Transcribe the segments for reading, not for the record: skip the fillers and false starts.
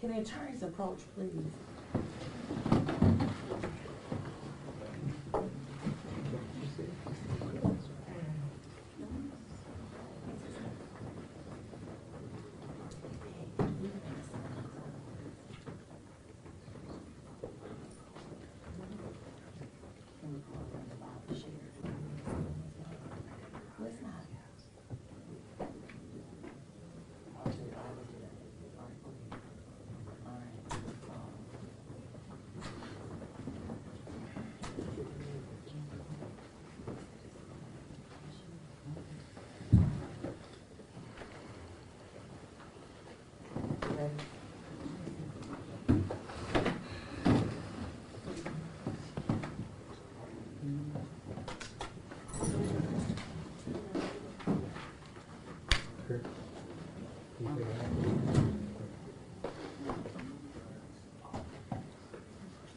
Can the attorneys approach, please?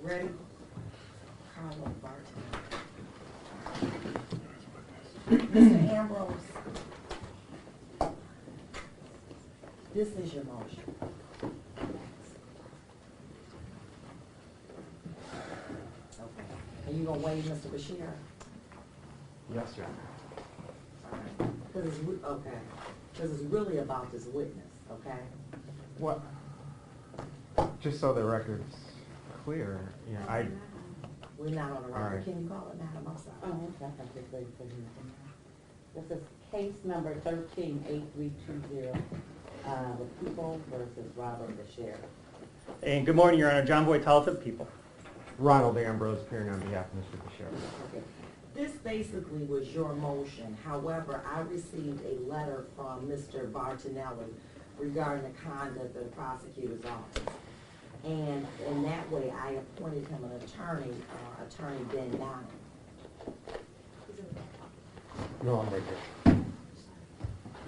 Ready? Carlo Barton. Mr. Ambrose, this is your motion. Okay. And you gonna waive Mr. Bashara? Yes, sir. All right. Because it's really about this witness, okay? What? Just so the record's clear, you know, We're not on the record. Right. Can you call it, madam? I'm sorry. Oh, okay, I just waited for you. This is case number 13-8320, the People versus Robert Bashara. And good morning, Your Honor. John Voitel to the People. Ronald Ambrose appearing on behalf of Mr. Bashara. Okay. This basically was your motion. However, I received a letter from Mr. Bartonelli regarding the conduct of the prosecutor's office. And in that way, I appointed him an attorney, Attorney Ben Downey. No, I'm right here.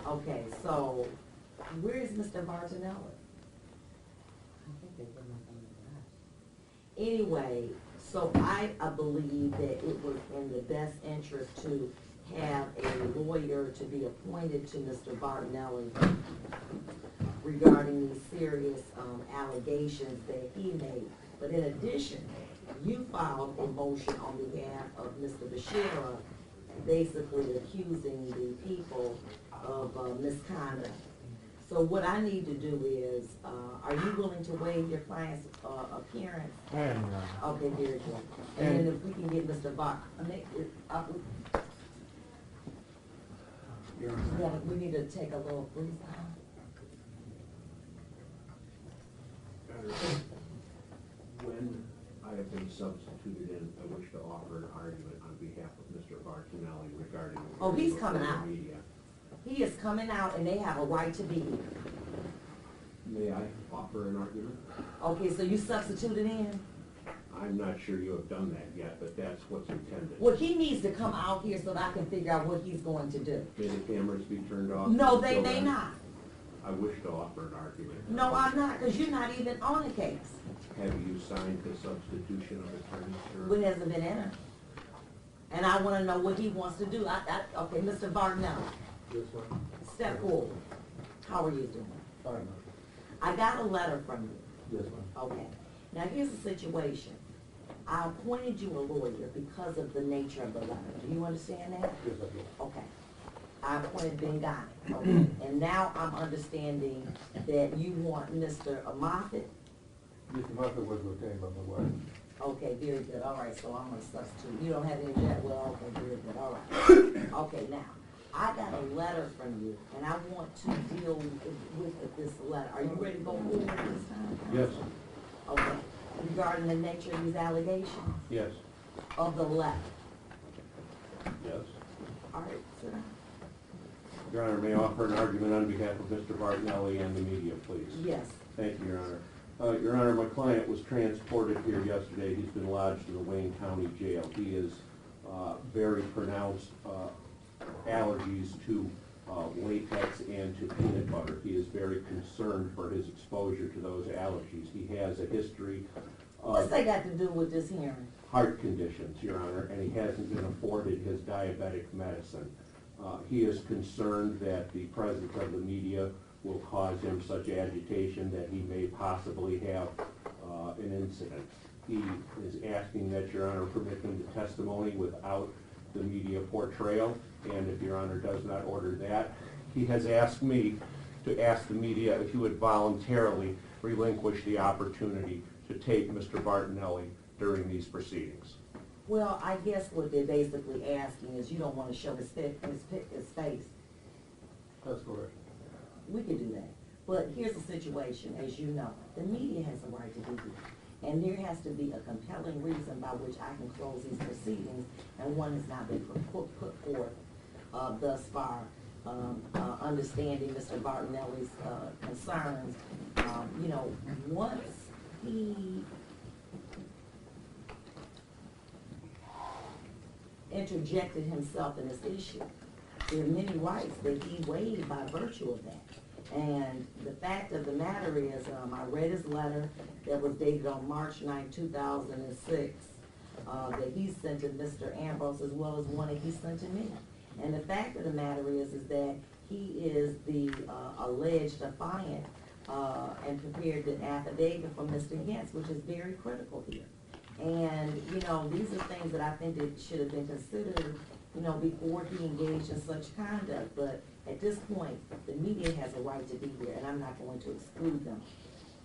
Okay, so where is Mr. Bartonelli? I think they put him on the Anyway, so I believe that it was in the best interest to have a lawyer to be appointed to Mr. Bartonelli regarding these serious allegations that he made. But in addition, you filed a motion on behalf of Mr. Bashara, basically accusing the people of misconduct. So what I need to do is, are you willing to waive your client's appearance? I am, Okay, very good. And then if we can get Mr. we need to take a little breather. When I have been substituted in, I wish to offer an argument on behalf of Mr. Bartonelli regarding. Oh, he's coming out. Media. He is coming out and they have a right to be here. May I offer an argument? Okay, so you substituted in? I'm not sure you have done that yet, but that's what's intended. Well, he needs to come out here so that I can figure out what he's going to do. May the cameras be turned off? No, until they then? not. I wish to offer an argument. No, I'm not, because you're not even on the case. Have you signed the substitution of attorney, sir? It hasn't been entered. And I want to know what he wants to do. Okay, Mr. Bartonelli, Yes, ma'am. step forward. How are you doing? Fine, I got a letter from you. yes, ma'am. Okay. Now, here's the situation. I appointed you a lawyer because of the nature of the letter. Do you understand that? Yes, I do. Okay. I appointed Ben Ghani. Okay. And now I'm understanding that you want Mr. Moffitt. Mr. Moffitt was retained by my wife. Okay, very good. All right, so I'm gonna substitute. You don't have any jet? Well, okay, very good. All right. Okay, now, I got a letter from you, and I want to deal with this letter. Are you ready to go forward this time? Yes. Okay. Regarding the nature of these allegations Yes. of the letter. Yes. All right, sit down. Your Honor, may I offer an argument on behalf of Mr. Bartonelli and the media, please? Yes. Thank you, Your Honor. Your Honor, my client was transported here yesterday. He's been lodged in the Wayne County Jail. He is very pronounced allergies to latex and to peanut butter. He is very concerned for his exposure to those allergies. He has a history What's of that got to do with this hearing? heart conditions, Your Honor, and he hasn't been afforded his diabetic medicine. He is concerned that the presence of the media will cause him such agitation that he may possibly have an incident. He is asking that Your Honor permit him to testimony without the media portrayal, and if Your Honor does not order that, he has asked me to ask the media if he would voluntarily relinquish the opportunity to tape Mr. Bartonelli during these proceedings. Well, I guess what they're basically asking is you don't want to show his face. That's correct. We can do that. But here's the situation, as you know, the media has a right to be here. And there has to be a compelling reason by which I can close these proceedings, and one has not been put forth thus far. Understanding Mr. Bartonelli's concerns, you know, once he interjected himself in this issue, there are many rights that he waived by virtue of that. And the fact of the matter is, I read his letter that was dated on March 9, 2006, that he sent to Mr. Ambrose, as well as one that he sent to me. And the fact of the matter is that he is the alleged affiant and prepared the affidavit from Mr. Gentz, which is very critical here. And, you know, these are things that I think that should have been considered, you know, before he engaged in such conduct. But at this point, the media has a right to be here, and I'm not going to exclude them.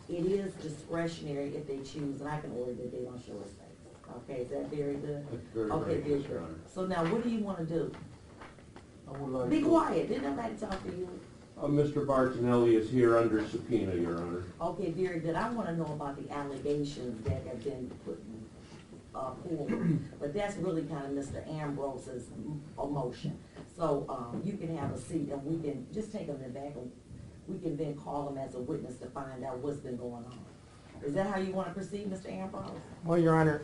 It is discretionary if they choose, and I can order that they don't show his face. Okay, is that very good? That's very Okay, right, very Mr. good. Honor. So now, what do you want to do? I would like Be to- quiet. Didn't nobody talk to you? Mr. Bartonelli is here under subpoena, Your Honor. Okay, very good. I want to know about the allegations that have been put forward. But that's really kind of Mr. Ambrose's motion. So you can have a seat, and we can just take him in the back, and we can then call him as a witness to find out what's been going on. Is that how you want to proceed, Mr. Ambrose? Well, Your Honor,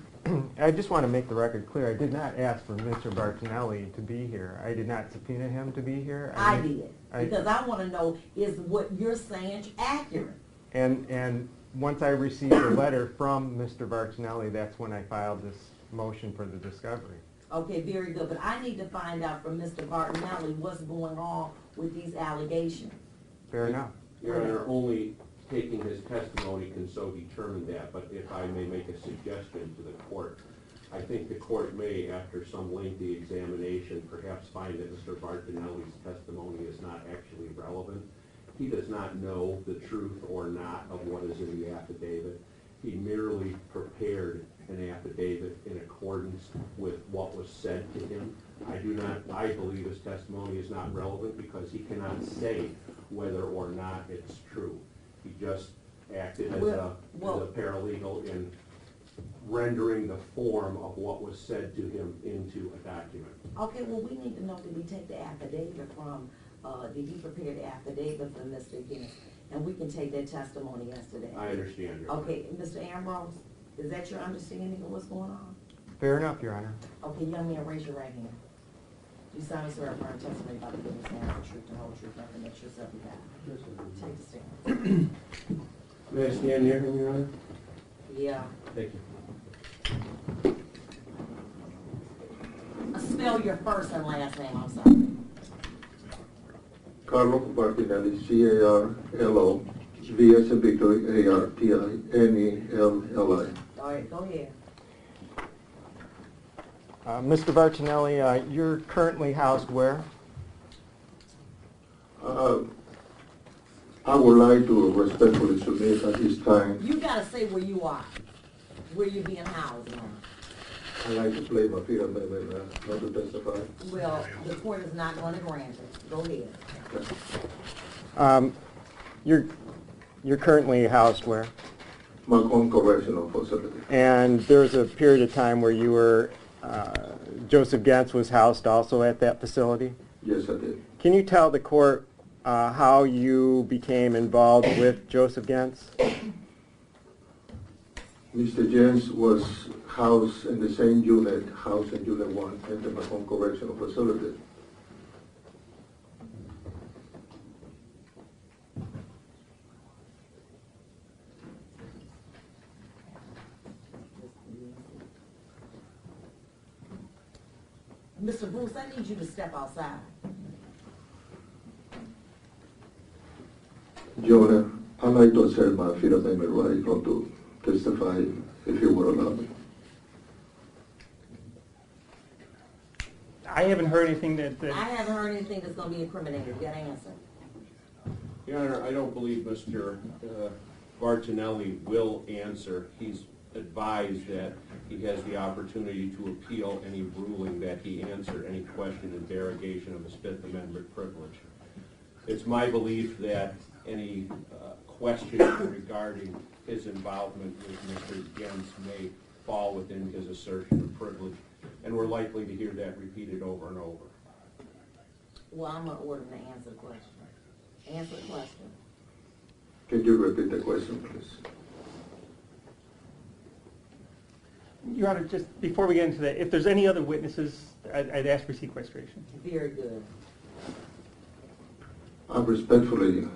I just want to make the record clear. I did not ask for Mr. Bartonelli to be here. I did not subpoena him to be here. I did, because I want to know, is what you're saying accurate? And once I received a letter from Mr. Bartonelli, that's when I filed this motion for the discovery. Okay, very good. But I need to find out from Mr. Bartonelli what's going on with these allegations. Fair enough. Your Honor, only taking his testimony can so determine that, but if I may make a suggestion to the court, I think the court may, after some lengthy examination, perhaps find that Mr. Bartonelli's testimony is not actually relevant. He does not know the truth or not of what is in the affidavit. He merely prepared an affidavit in accordance with what was said to him. I believe his testimony is not relevant because he cannot say whether or not it's true. He just acted as a paralegal in rendering the form of what was said to him into a document. Okay, well, we need to know, did he take the affidavit from, did he prepare the affidavit from Mr. Gentz? And we can take that testimony yesterday. I understand, Your Honor. Okay, Mr. Ambrose, is that your understanding of what's going on? Fair enough, Your Honor. Okay, young man, raise your right hand. You solemnly swear affirm testimony about the goodness and the truth, the whole truth, nothing but yourself you got. Yes, I do. Take a stand. May I stand near him, Your Honor? Yeah. Thank you. Spell your first and last name, I'm sorry. Carlo Bartinelli, C-A-R-L-O, V as in Victory, A-R-T-I-N-E-L-L-I. All right, go ahead. Mr. Bartonelli, you're currently housed where? I would like to respectfully submit at this time. You gotta say where you are, where you're being housed now. I'd like to play my Fifth Amendment, not to testify. Well, the court is not gonna grant it. Go ahead. You're currently housed where? Macomb Correctional Facility. And there's a period of time where you were, Joseph Gentz was housed also at that facility? Yes, I did. Can you tell the court how you became involved with Joseph Gentz? Mr. James was housed in the same unit, housed in Unit 1 at the Macomb Correctional Facility. Mr. Bruce, I need you to step outside. Your Honor, I'd like to assert my Fifth Amendment right not to testify if you would allow me. I haven't heard anything that, I haven't heard anything that's gonna be incriminating. You gotta answer. Your Honor, I don't believe Mr. Bartonelli will answer. He's advised that he has the opportunity to appeal any ruling that he answer any question in derogation of his Fifth Amendment privilege. It's my belief that any question regarding his involvement with Mr. Gens may fall within his assertion of privilege, and we're likely to hear that repeated over and over. Well, I'm gonna order him to answer the question. Answer the question. Can you repeat the question, please? Your Honor, just before we get into that, if there's any other witnesses, I'd ask for sequestration. Very good. I respectfully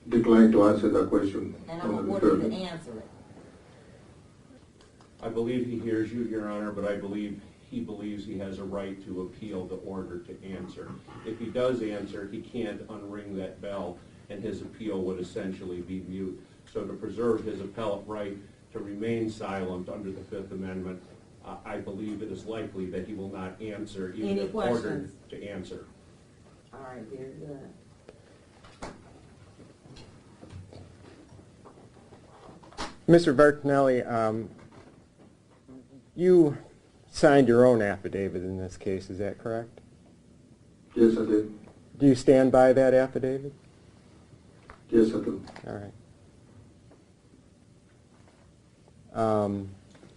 decline to answer that question. And I'm on gonna the order you to third. answer it. I believe he hears you, Your Honor, but I believe he believes he has a right to appeal the order to answer. If he does answer, he can't unring that bell, and his appeal would essentially be mute. So to preserve his appellate right to remain silent under the Fifth Amendment, I believe it is likely that he will not answer even Any if ordered questions? to answer. All right, very good. Mr. Bartonelli, you signed your own affidavit in this case, is that correct? Yes, I did. Do you stand by that affidavit? Yes, I do. All right.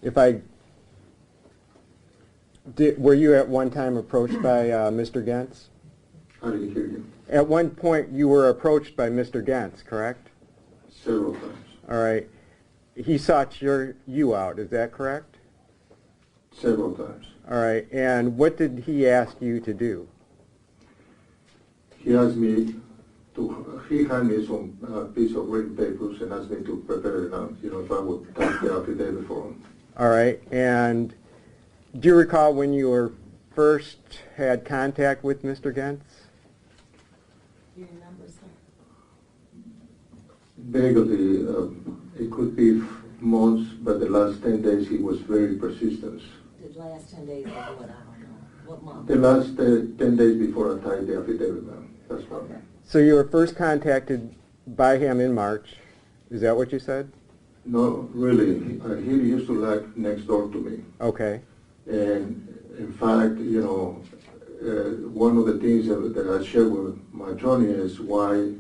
If I did, were you at one time approached by Mr. Gens? I didn't hear you. At one point, you were approached by Mr. Gens, correct? Several times. All right. He sought you out, is that correct? Several times. All right. And what did he ask you to do? He asked me to, he handed me some piece of written papers and asked me to prepare it out, if I would type the affidavit for him. All right. And do you recall when you were first had contact with Mr. Gens? Do you remember, sir? Vaguely, it could be months, but the last 10 days he was very persistent. The last 10 days of what? I don't know. What month? The last 10 days before I typed the affidavit down. That's what. Okay. So you were first contacted by him in March. Is that what you said? No, really. He used to live next door to me. Okay. And in fact, one of the things that I shared with my attorney is why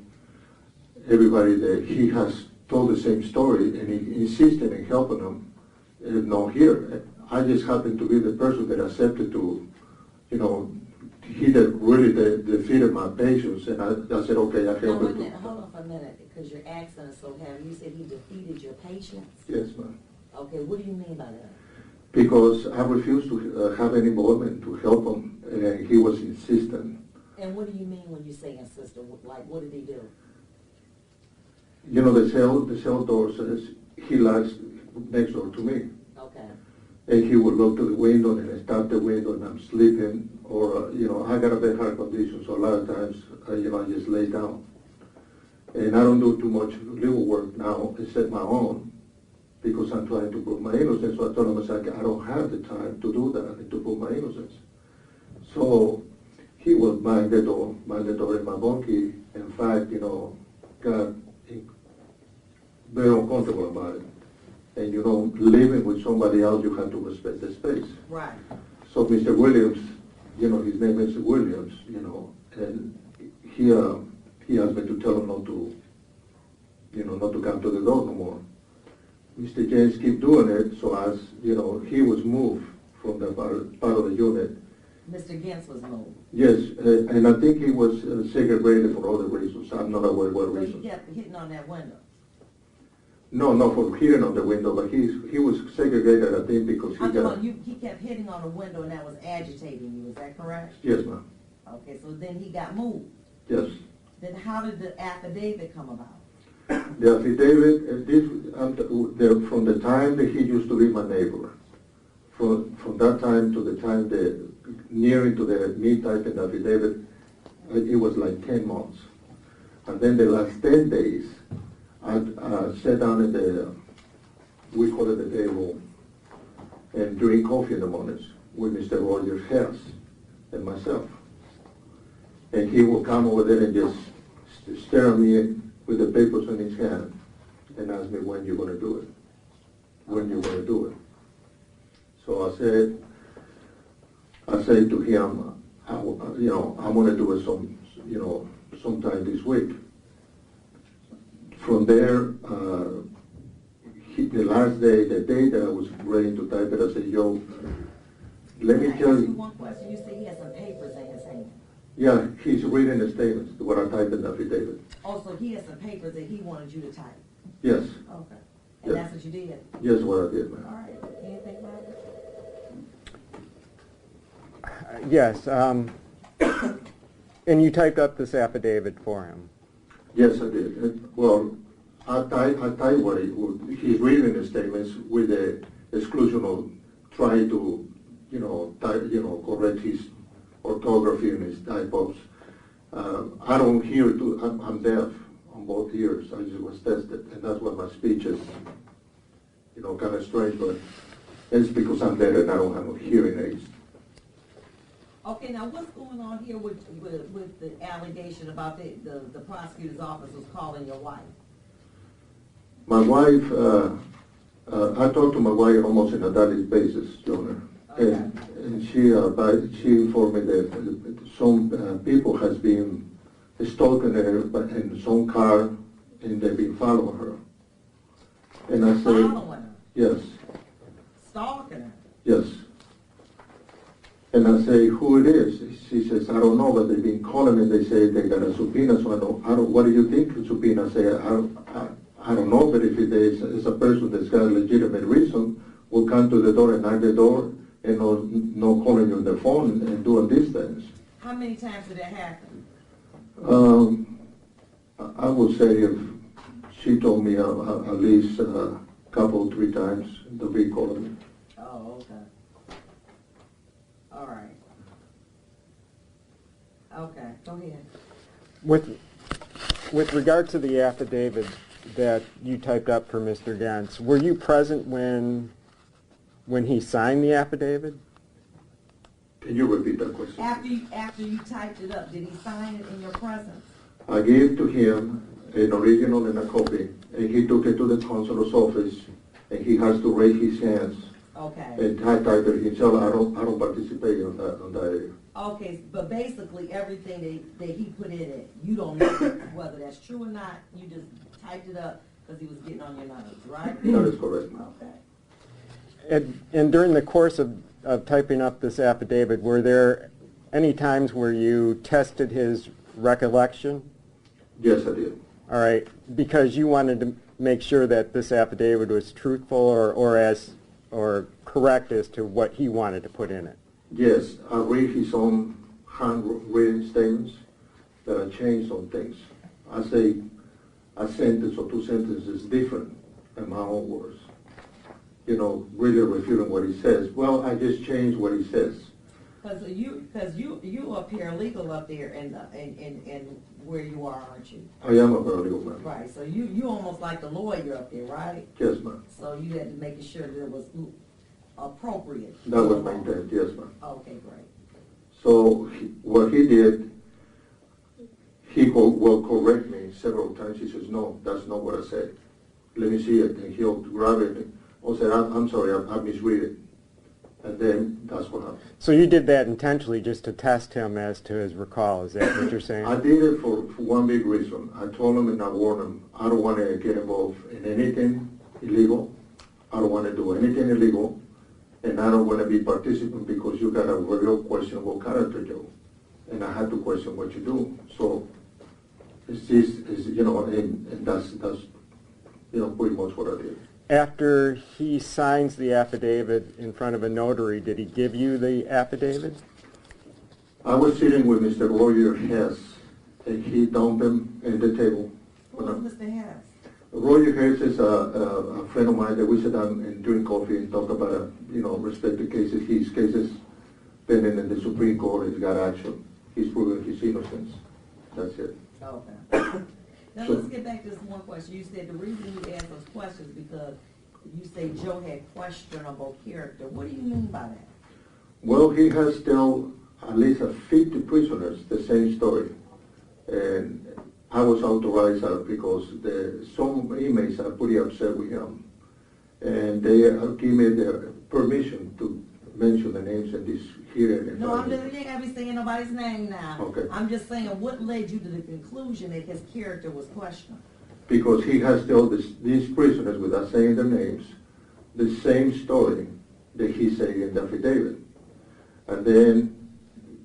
everybody that he has told the same story and he insisted in helping them is not here. I just happened to be the person that accepted to, he that really defeated my patience, and I said, okay, I Now, help wait a him. minute, hold on for a minute, because your accent is so heavy. You said he defeated your patience? Yes, ma'am. Okay, what do you mean by that? Because I refused to have any involvement to help him, and he was insistent. And what do you mean when you say insistent? Like, what did he do? The cell door says he lives next door to me. Okay. And he would look to the window and I start the window and I'm sleeping, or, I got a bad heart condition, so a lot of times, I just lay down. And I don't do too much legal work now, except my own, because I'm trying to prove my innocence. So I told him, I don't have the time to do that, to prove my innocence. So he would bang the door in my bunkie. In fact, got very uncomfortable about it. And living with somebody else, you have to respect the space. Right. So Mr. Williams, his name is Williams, and he asked me to tell him not to come to the door no more. Mr. James keep doing it, so as he was moved from the part of the unit. Mr. Gens was moved. Yes, and I think he was segregated for other reasons. I'm not aware what So reasons. he kept hitting on that window. No, not for hitting on the window, but he was segregated, I think, because He kept hitting on the window and that was agitating you, is that correct? Yes, ma'am. Okay, so then he got moved. Yes. Then how did the affidavit come about? The affidavit, from the time that he used to be my neighbor, from that time to the time nearing to me typing the affidavit, it was like 10 months. And then the last 10 days, I sat down in we call it the day room, and drink coffee in the mornings with Mr. Rogers Harris and myself. And he will come over there and just stare at me with the papers in his hand and ask me when you're going to do it. When you're going to do it. So I said to him, I'm going to do it sometime this week. From there, the last day, the day that I was ready to type it, I said, yo, let me tell you. One question, you say he has some papers in his hand. Yeah, he's reading the statements, what I typed in the affidavit. Oh, so he has some papers that he wanted you to type? Yes, Okay. And Yes. that's what you did? yes, what I did, All man. right. Anything, Robert? Yes, and you typed up this affidavit for him? Yes, I did. Well, I typed what he's reading the statements with the exclusion of trying to, correct his orthography and his typos. I don't hear I'm deaf on both ears. I just was tested, and that's why my speech is, kind of strange, but it's because I'm deaf and I don't have a hearing aids. Okay, now what's going on here with the allegation about the prosecutor's office was calling your wife? My wife, I talk to my wife almost on a daily basis, Jonah. Okay. And she informed me that some people has been stalking her in some car, and they've been following her. And I say, Following her? yes, Stalking her? yes. And I say, who it is? She says, I don't know, but they've been calling me. They say they got a subpoena, so I don't. What do you think of subpoena? I say, I don't know, but if it is a person that's got a legitimate reason, will come to the door and knock the door, and no calling you on the phone and doing these things. How many times did that happen? I would say if she told me at least a couple, 3 times to be calling me. Oh, okay. All right. Okay, go ahead. With regard to the affidavit that you typed up for Mr. Gantz, were you present when he signed the affidavit? Can you repeat that question? After you typed it up, did he sign it in your presence? I gave to him an original and a copy, and he took it to the consul's office, and he has to raise his hands Okay. and type it himself. I don't participate on that area. Okay, but basically everything that he put in it, you don't know whether that's true or not. You just typed it up because he was getting on your nerves, right? That is correct. Okay. And during the course of typing up this affidavit, were there any times where you tested his recollection? Yes, I did. All right, because you wanted to make sure that this affidavit was truthful or correct as to what he wanted to put in it. Yes, I read his own handwritten statements that I changed some things. I say a sentence or 2 sentences different in my own words. Really refuting what he says. Well, I just changed what he says. Because you a paralegal up there in where you are, aren't you? I am a paralegal, ma'am. Right. So you almost like the lawyer up there, right? Yes, ma'am. So you had to make sure that it was appropriate. That was my intent, yes, ma'am. Okay, great. So what he did, he will correct me several times. He says, no, that's not what I said. Let me see it. And he'll grab it. I'll say, I'm sorry, I misread it. And then that's what happened. So you did that intentionally just to test him as to his recall, is that what you're saying? I did it for one big reason. I told him and I warned him, I don't want to get involved in anything illegal. I don't want to do anything illegal. And I don't want to be participant because you got a real questionable character, Joe. And I had to question what you do. So it's just, and that's pretty much what I did. After he signs the affidavit in front of a notary, did he give you the affidavit? I was sitting with Mr. Roger Hess, and he dumped him in the table. Who was Mr. Harris? Roger Hess is a friend of mine that we sit down and drink coffee and talk about, respective cases. His cases pending in the Supreme Court. He's got action. He's proven his innocence. That's it. Okay. Now, let's get back to this one question. You said the reason you asked those questions because you say Joe had questionable character. What do you mean by that? Well, he has still at least 50 prisoners, the same story. And I was authorized because some inmates are pretty upset with him. And they give me the permission to mention the names in this hearing. No, I'm just, you ain't gotta be saying nobody's name now. Okay. I'm just saying, what led you to the conclusion that his character was questionable? Because he has still these prisoners, without saying their names, the same story that he said in the affidavit. And then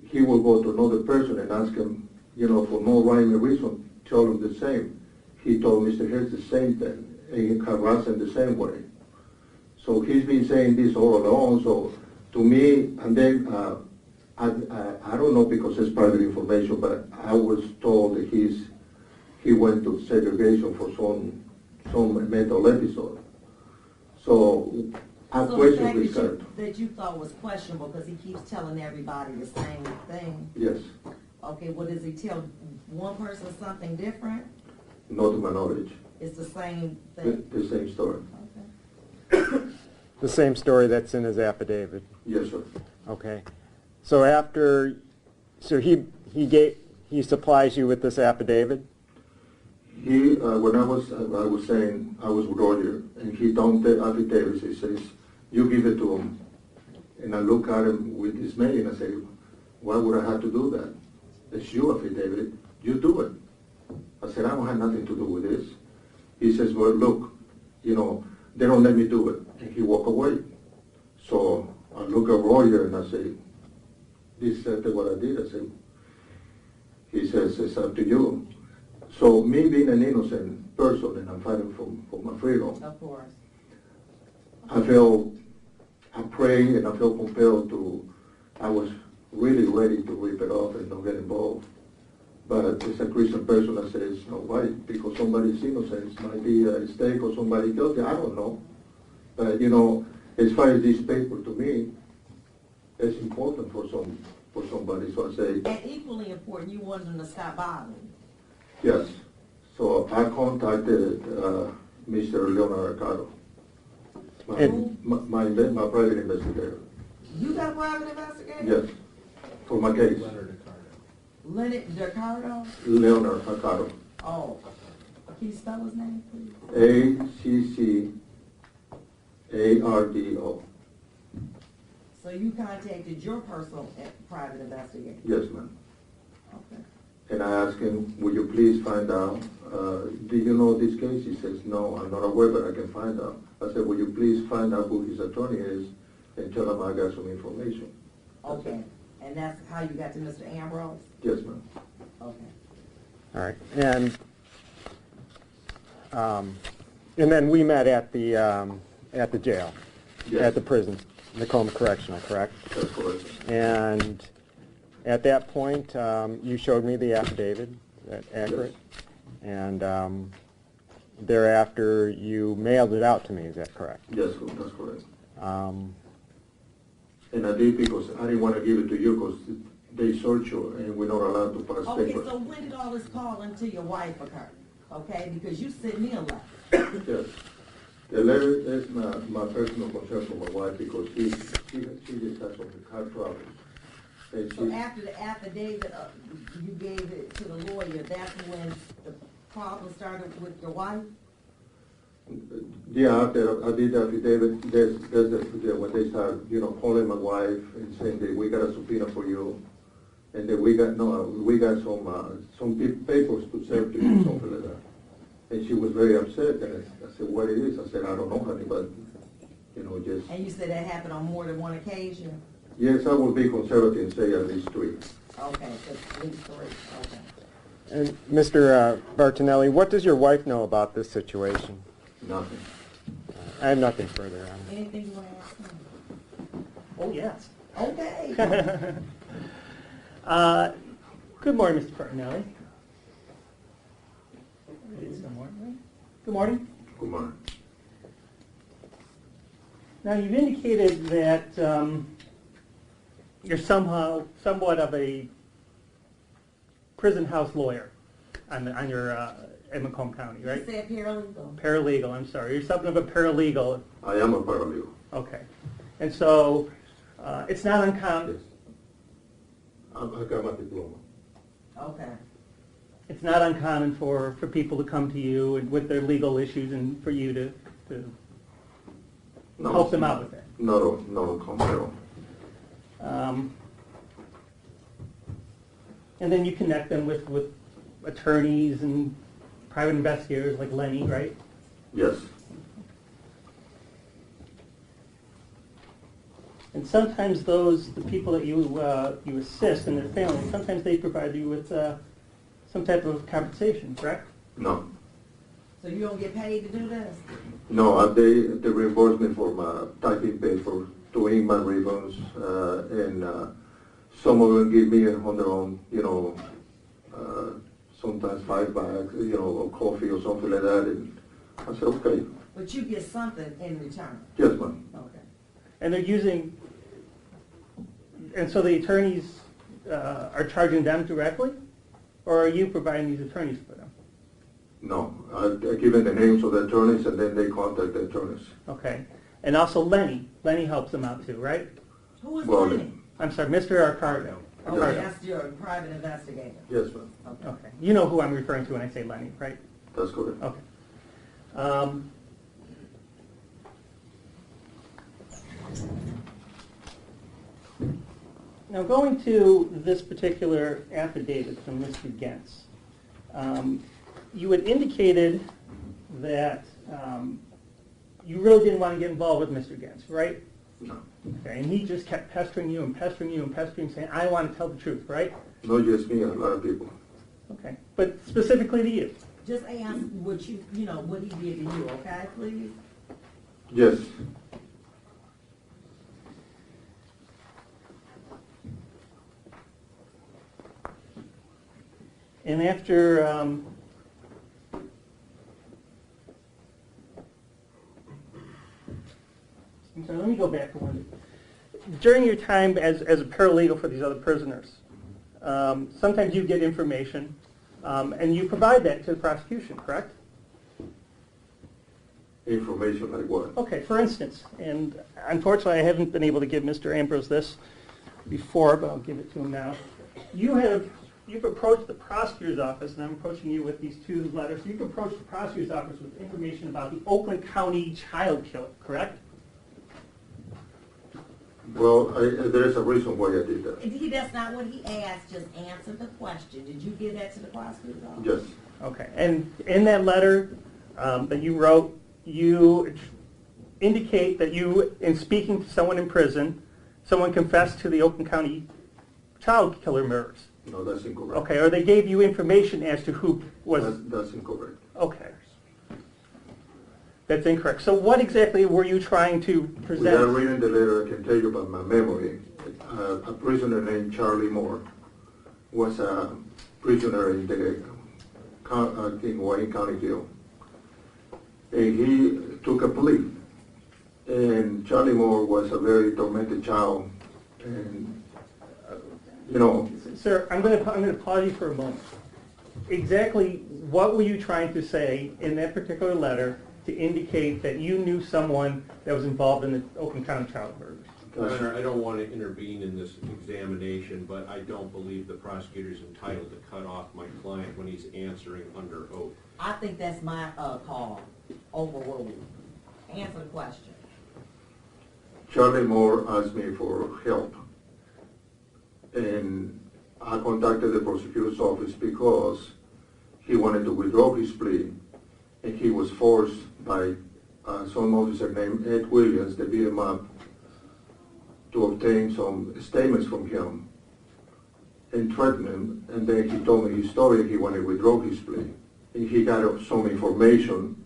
he will go to another person and ask him, for no rhyme or reason, tell him the same. He told Mr. Harris the same thing, and he harassed him the same way. So he's been saying this all along, so to me, and then I don't know because it's private information, but I was told that he went to segregation for some mental episode. So I question this character. That you thought was questionable because he keeps telling everybody the same thing. Yes, Okay, what does he tell one person something different? not to my knowledge. It's the same The, thing. the same story. Okay. The same story that's in his affidavit. Yes, sir. Okay. So he supplies you with this affidavit? When I was saying I was with Roger, and he dumped the affidavit, he says, you give it to him. And I look at him with dismay and I say, why would I have to do that? It's your affidavit, you do it. I said, I don't have nothing to do with this. He says, well, look, they don't let me do it. And he walked away. So I look at Roger and I say, this is exactly what I did. I said, he says, it's up to you. So me being an innocent person and I'm fighting for my freedom, Of course. I pray and I feel compelled I was really ready to rip it off and not get involved. But as a Christian person that says, no, why? Because somebody's innocent, it might be a mistake or somebody guilty, I don't know. But as far as this paper to me, it's important for somebody, so I say, And equally important, you wanted him to stop bothering. yes. So I contacted Mr. Leonard Arcado, my private investigator. You got a private investigator? Yes, for my case. Leonard DiCardo? Leonard Arcado. Oh. Can you spell his name, please? ACCARDO. So you contacted your personal private investigator? Yes, ma'am. Okay. And I asked him, will you please find out, do you know this case? He says, no, I'm not aware, but I can find out. I said, will you please find out who his attorney is and tell him I got some information. Okay. And that's how you got to Mr. Ambrose? Yes, ma'am. Okay. All right. And then we met at the jail, Yes. at the prison, Tacoma Correctional, correct? That's correct. And at that point, you showed me the affidavit, is that accurate? Yes. And thereafter, you mailed it out to me, is that correct? Yes, that's correct. And I did because I didn't want to give it to you because they search you and we're not allowed to pass Okay, papers. so when did all this calling to your wife occur? Okay, because you sent me a letter. Yes. The letter is my personal concern for my wife because she just has some car troubles. And So after the affidavit, you gave it to the lawyer, that's when the problem started with your wife? Yeah, after I did the affidavit, there's when they start, calling my wife and saying that we got a subpoena for you, and that we got some papers to serve to you, something like that. And she was very upset, and I said, what it is? I said, I don't know, honey, but, just... And you said that happened on more than one occasion? Yes, I will be conservative and say at least 3. Okay, so at least 3, okay. And Mr. Bartonelli, what does your wife know about this situation? Nothing. I have nothing further on it. Anything you want to ask him? Oh, yes. Okay. Good morning, Mr. Bartonelli. It is good morning. Good morning. Good morning. Now, you've indicated that you're somewhat of a prison house lawyer on your in Macomb County, You right? said paralegal. Paralegal, I'm sorry. You're something of a paralegal. I am a paralegal. Okay. And so it's not uncommon. Yes. I got my diploma. Okay. It's not uncommon for people to come to you and with their legal issues and for you to No, help them out with that. No, no. And then you connect them with attorneys and private investigators like Lenny, right? Yes. And sometimes the people that you assist and their families, sometimes they provide you with some type of compensation, correct? No. So you don't get paid to do this? No, they reimburse me for my typing paper, doing my ribbons, and some of them give me on their own, sometimes 5 bags, of coffee or something like that, and I said, okay, But you get something in return? yes, ma'am. Okay. And they're using, and so the attorneys are charging them directly? Or are you providing these attorneys for them? No, I give them the names of the attorneys, and then they contact the attorneys. Okay. And also Lenny. Lenny helps them out too, right? Who is Well, Lenny? I'm sorry, Mr. Arcardo. Okay, Yes. that's your private investigator. Yes, ma'am. Okay. Okay. You know who I'm referring to when I say Lenny, right? That's correct. Okay. Now going to this particular affidavit from Mr. Gentz, you had indicated that you really didn't want to get involved with Mr. Gentz, right? No. Okay, and he just kept pestering you and pestering you and pestering, saying, I want to tell the truth, right? Not just me, a lot of people. Okay, but specifically to you. Just ask what what he did to you, okay, please? Yes. And after, I'm sorry, let me go back to one. During your time as a paralegal for these other prisoners, sometimes you get information, and you provide that to the prosecution, correct? Information like what? Okay, for instance, and unfortunately I haven't been able to give Mr. Ambrose this before, but I'll give it to him now. You've approached the prosecutor's office, and I'm approaching you with these 2 letters. You've approached the prosecutor's office with information about the Oakland County child killer, correct? Well, there is a reason why I did that. That's not what he asked, just answer the question. Did you give that to the prosecutor's office? Yes. Okay, and in that letter that you wrote, you indicate that you, in speaking to someone in prison, someone confessed to the Oakland County child killer murders. No, that's incorrect. Okay, or they gave you information as to who was... That's incorrect. Okay. That's incorrect. So what exactly were you trying to present? Without reading the letter, I can tell you about my memory. A prisoner named Charlie Moore was a prisoner in Wayne County Jail. And he took a plea. And Charlie Moore was a very tormented child. And, Sir, I'm going to pause you for a moment. Exactly what were you trying to say in that particular letter to indicate that you knew someone that was involved in the Oakland County child murders? Your Honor, I don't want to intervene in this examination, but I don't believe the prosecutor is entitled to cut off my client when he's answering under oath. I think that's my call. Overruled. Answer the question. Charlie Moore asked me for help. And I contacted the prosecutor's office because he wanted to withdraw his plea, and he was forced by some officer named Ed Williams, to beat him up, to obtain some statements from him and threaten him. And then he told me his story. He wanted to withdraw his plea. And he got some information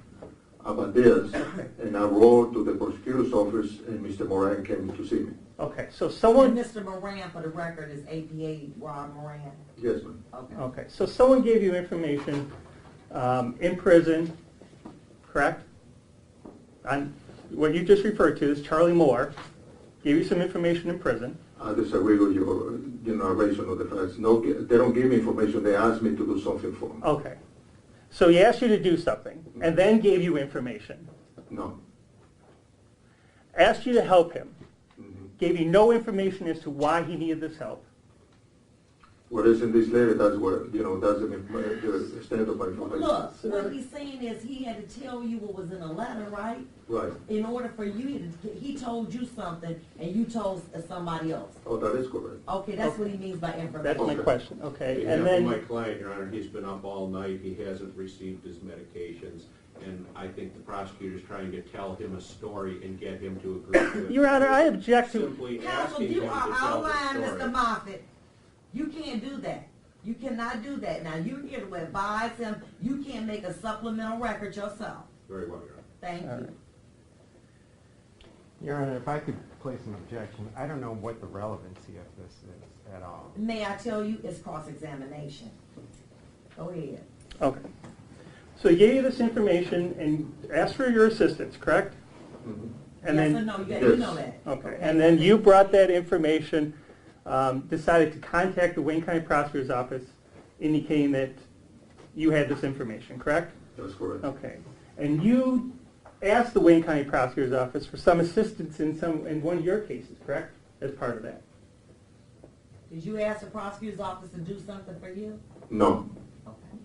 about this, and I wrote to the prosecutor's office, and Mr. Moran came to see me. Okay, so And someone... Mr. Moran, for the record, is APA Rob Moran. Yes, ma'am. Okay. Okay, so someone gave you information in prison, correct? On what you just referred to as Charlie Moore, gave you some information in prison. I disagree with your narration of the facts. No, they don't give me information. They ask me to do something for them. Okay. So he asked you to do something, and then gave you information. No. Asked you to help him, Mhm. gave you no information as to why he needed this help. What is in this letter, that's what, that's the extent of my information. Look, what he's saying is he had to tell you what was in the letter, right? Right. In order for you he told you something and you told somebody else. Oh, that is correct. Okay, that's what he means by information. That's my Okay. question, okay? Yeah, And for then, my client, Your Honor, he's been up all night, he hasn't received his medications, and I think the prosecutor's trying to tell him a story and get him to agree to it. Your Honor, I object to, Simply Counsel, asking you him to are tell out of the line, story. Mr. Moffitt. You can't do that. You cannot do that. Now, you're here to advise him. You can't make a supplemental record yourself. Very well, Your Honor. Thank All you. right. Your Honor, if I could place an objection, I don't know what the relevancy of this is at all. May I tell you, it's cross-examination. Go ahead. okay. So he gave you this information and asked for your assistance, correct? Mhm. And Yes or then, no? You Yes. know that. okay, and then you brought that information, decided to contact the Wayne County Prosecutor's Office indicating that you had this information, correct? That's correct. Okay. And you asked the Wayne County Prosecutor's Office for some assistance in one of your cases, correct? As part of that. Did you ask the prosecutor's office to do something for you? No. Okay.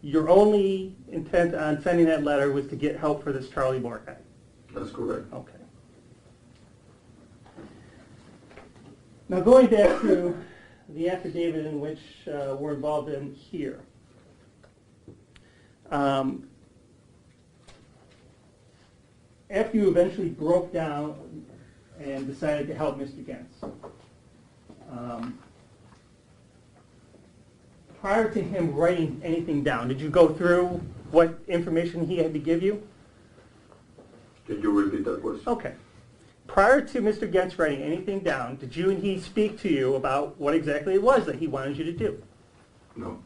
Your only intent on sending that letter was to get help for this Charlie Moore guy. That's correct. Okay. Now going back to the affidavit in which we're involved in here. After you eventually broke down and decided to help Mr. Gens, prior to him writing anything down, did you go through what information he had to give you? Can you repeat that question? Okay. Prior to Mr. Gens writing anything down, did you and he speak to you about what exactly it was that he wanted you to do? No.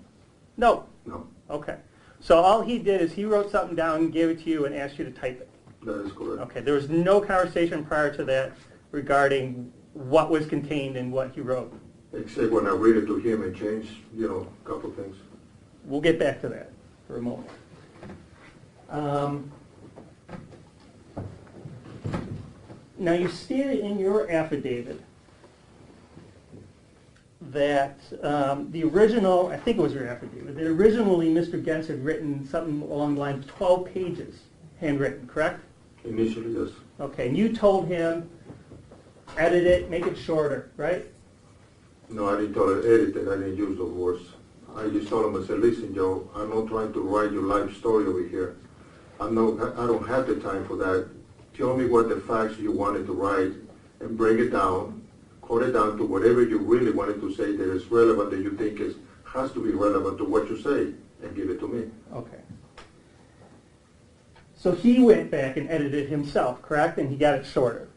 No. No. Okay. So all he did is he wrote something down and gave it to you and asked you to type it. That is correct. Okay. There was no conversation prior to that regarding what was contained in what he wrote. Except when I read it to him and change, a couple things. We'll get back to that for a moment. Now you stated in your affidavit that the original, I think it was your affidavit, that originally Mr. Gens had written something along the lines of 12 pages handwritten, correct? Initially, yes. Okay, and you told him, edit it, make it shorter, right? No, I didn't tell her edit it. I didn't use those words. I just told him, I said, listen, Joe, I'm not trying to write your life story over here. I don't have the time for that. Tell me what the facts you wanted to write and break it down, cut it down to whatever you really wanted to say that is relevant, that you think has to be relevant to what you say, and give it to me. Okay. So he went back and edited himself, correct? And he got it shorter.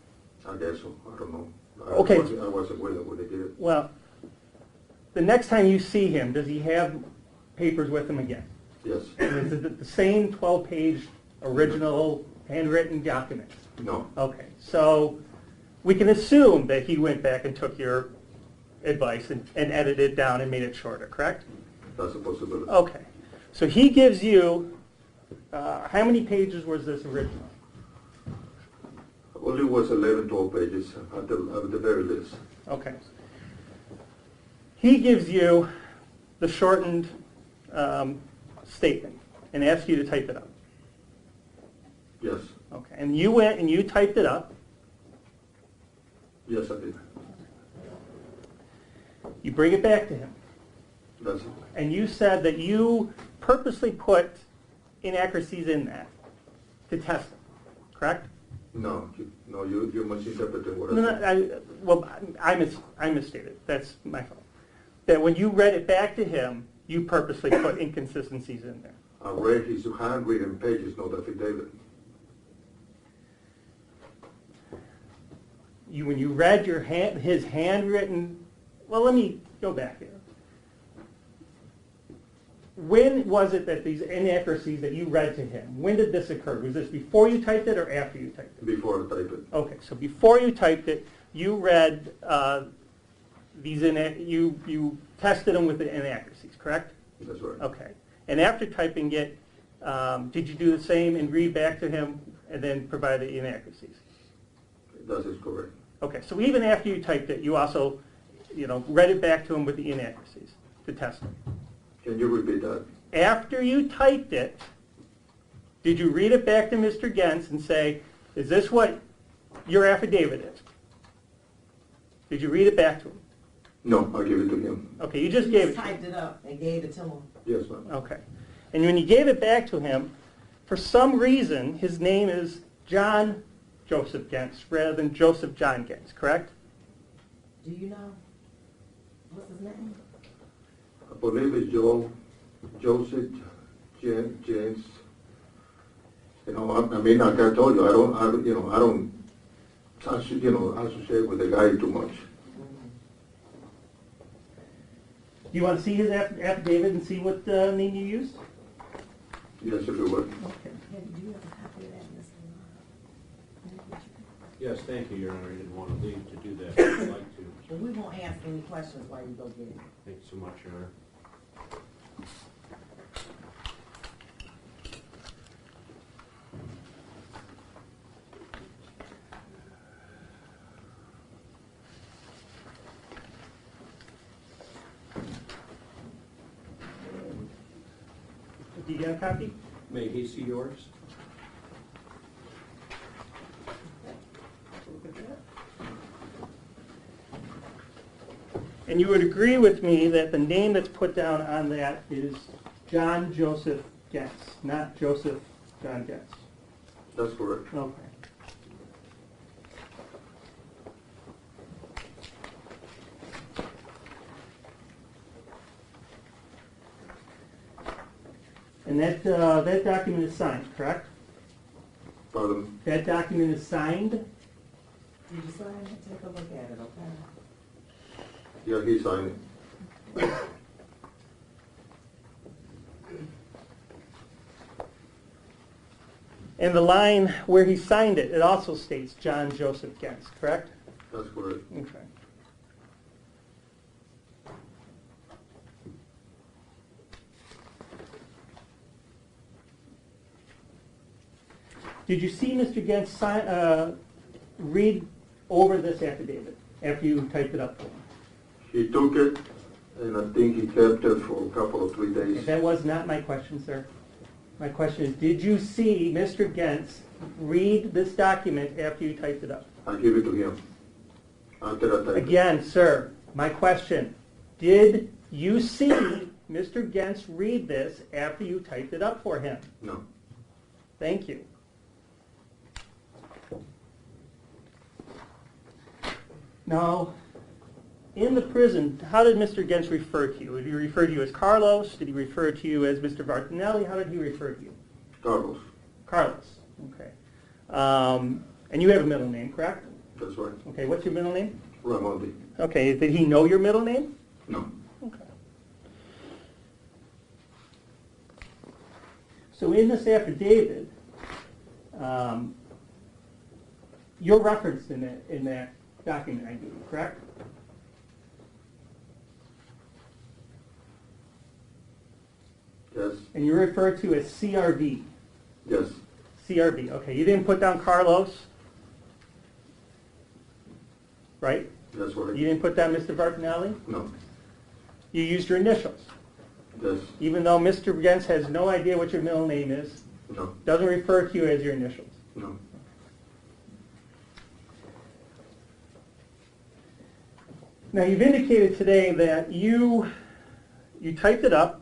I guess so. I don't know. Okay. I wasn't with him when they did it. Well, the next time you see him, does he have papers with him again? Yes. And is it the same 12-page original handwritten document? No. Okay, so we can assume that he went back and took your advice and edited it down and made it shorter, correct? That's a possibility. Okay, so he gives you, how many pages was this original? Only was 11, 12 pages at the very least. Okay. He gives you the shortened statement and asks you to type it up. Yes. Okay, and you went and you typed it up. Yes, I did. You bring it back to him. That's it. And you said that you purposely put inaccuracies in that to test them, correct? No, you misinterpreted what I No, said. I misstated. That's my fault. That when you read it back to him, you purposely put inconsistencies in there. I read his handwritten pages, not affidavit. When you read his handwritten, well, let me go back here. When was it that these inaccuracies that you read to him, when did this occur? Was this before you typed it or after you typed it? Before I typed it. Okay, so before you typed it, you read you tested them with the inaccuracies, correct? That's right. Okay. And after typing it, did you do the same and read back to him and then provide the inaccuracies? That is correct. Okay, so even after you typed it, you also, read it back to him with the inaccuracies to test him. Can you repeat that? After you typed it, did you read it back to Mr. Gens and say, is this what your affidavit is? Did you read it back to him? No, I give it to him. Okay, you just gave it to him. Typed it up and gave it to him. Yes, ma'am. Okay. And when you gave it back to him, for some reason, his name is John Joseph Gens rather than Joseph John Gens, correct? Do you know? What's his name? I believe it's Joseph James. I mean, like I told you, I don't associate with the guy too much. Do you want to see his affidavit and see what name you used? Yes, if you would. Okay. Do you have a copy of that, Mr. Yes, thank you, Your Honor. I didn't want to leave to do that. I'd like to. Well, we won't ask any questions while you go get it. Thank you so much, Your Honor. Do you get a copy? May he see yours? And you would agree with me that the name that's put down on that is John Joseph Gens, not Joseph John Gens. That's correct. Okay. And that document is signed, correct? Pardon? That document is signed? Did you sign it? Take a look at it, okay? Yeah, he signed it. And the line where he signed it, it also states John Joseph Gens, correct? That's correct. Okay. Did you see Mr. Gens read over this affidavit after you typed it up for him? He took it, and I think he kept it for a couple of 3 days. That was not my question, sir. My question is, did you see Mr. Gens read this document after you typed it up? I give it to him. After I typed it. Again, sir, my question, did you see Mr. Gens read this after you typed it up for him? No. Thank you. Now, in the prison, how did Mr. Gens refer to you? Did he refer to you as Carlos? Did he refer to you as Mr. Vartinelli? How did he refer to you? Carlos. Carlos, okay. And you have a middle name, correct? That's right. Okay, what's your middle name? Ramondi. Okay, did he know your middle name? No. Okay. So in this affidavit, you're referenced in that document I gave you, correct? Yes. And you're referred to as CRV. Yes. CRV, okay. You didn't put down Carlos, right? That's right. You didn't put down Mr. Vartinelli? No. You used your initials. Yes. Even though Mr. Gens has no idea what your middle name is, No. doesn't refer to you as your initials. No. Now, you've indicated today that you typed it up.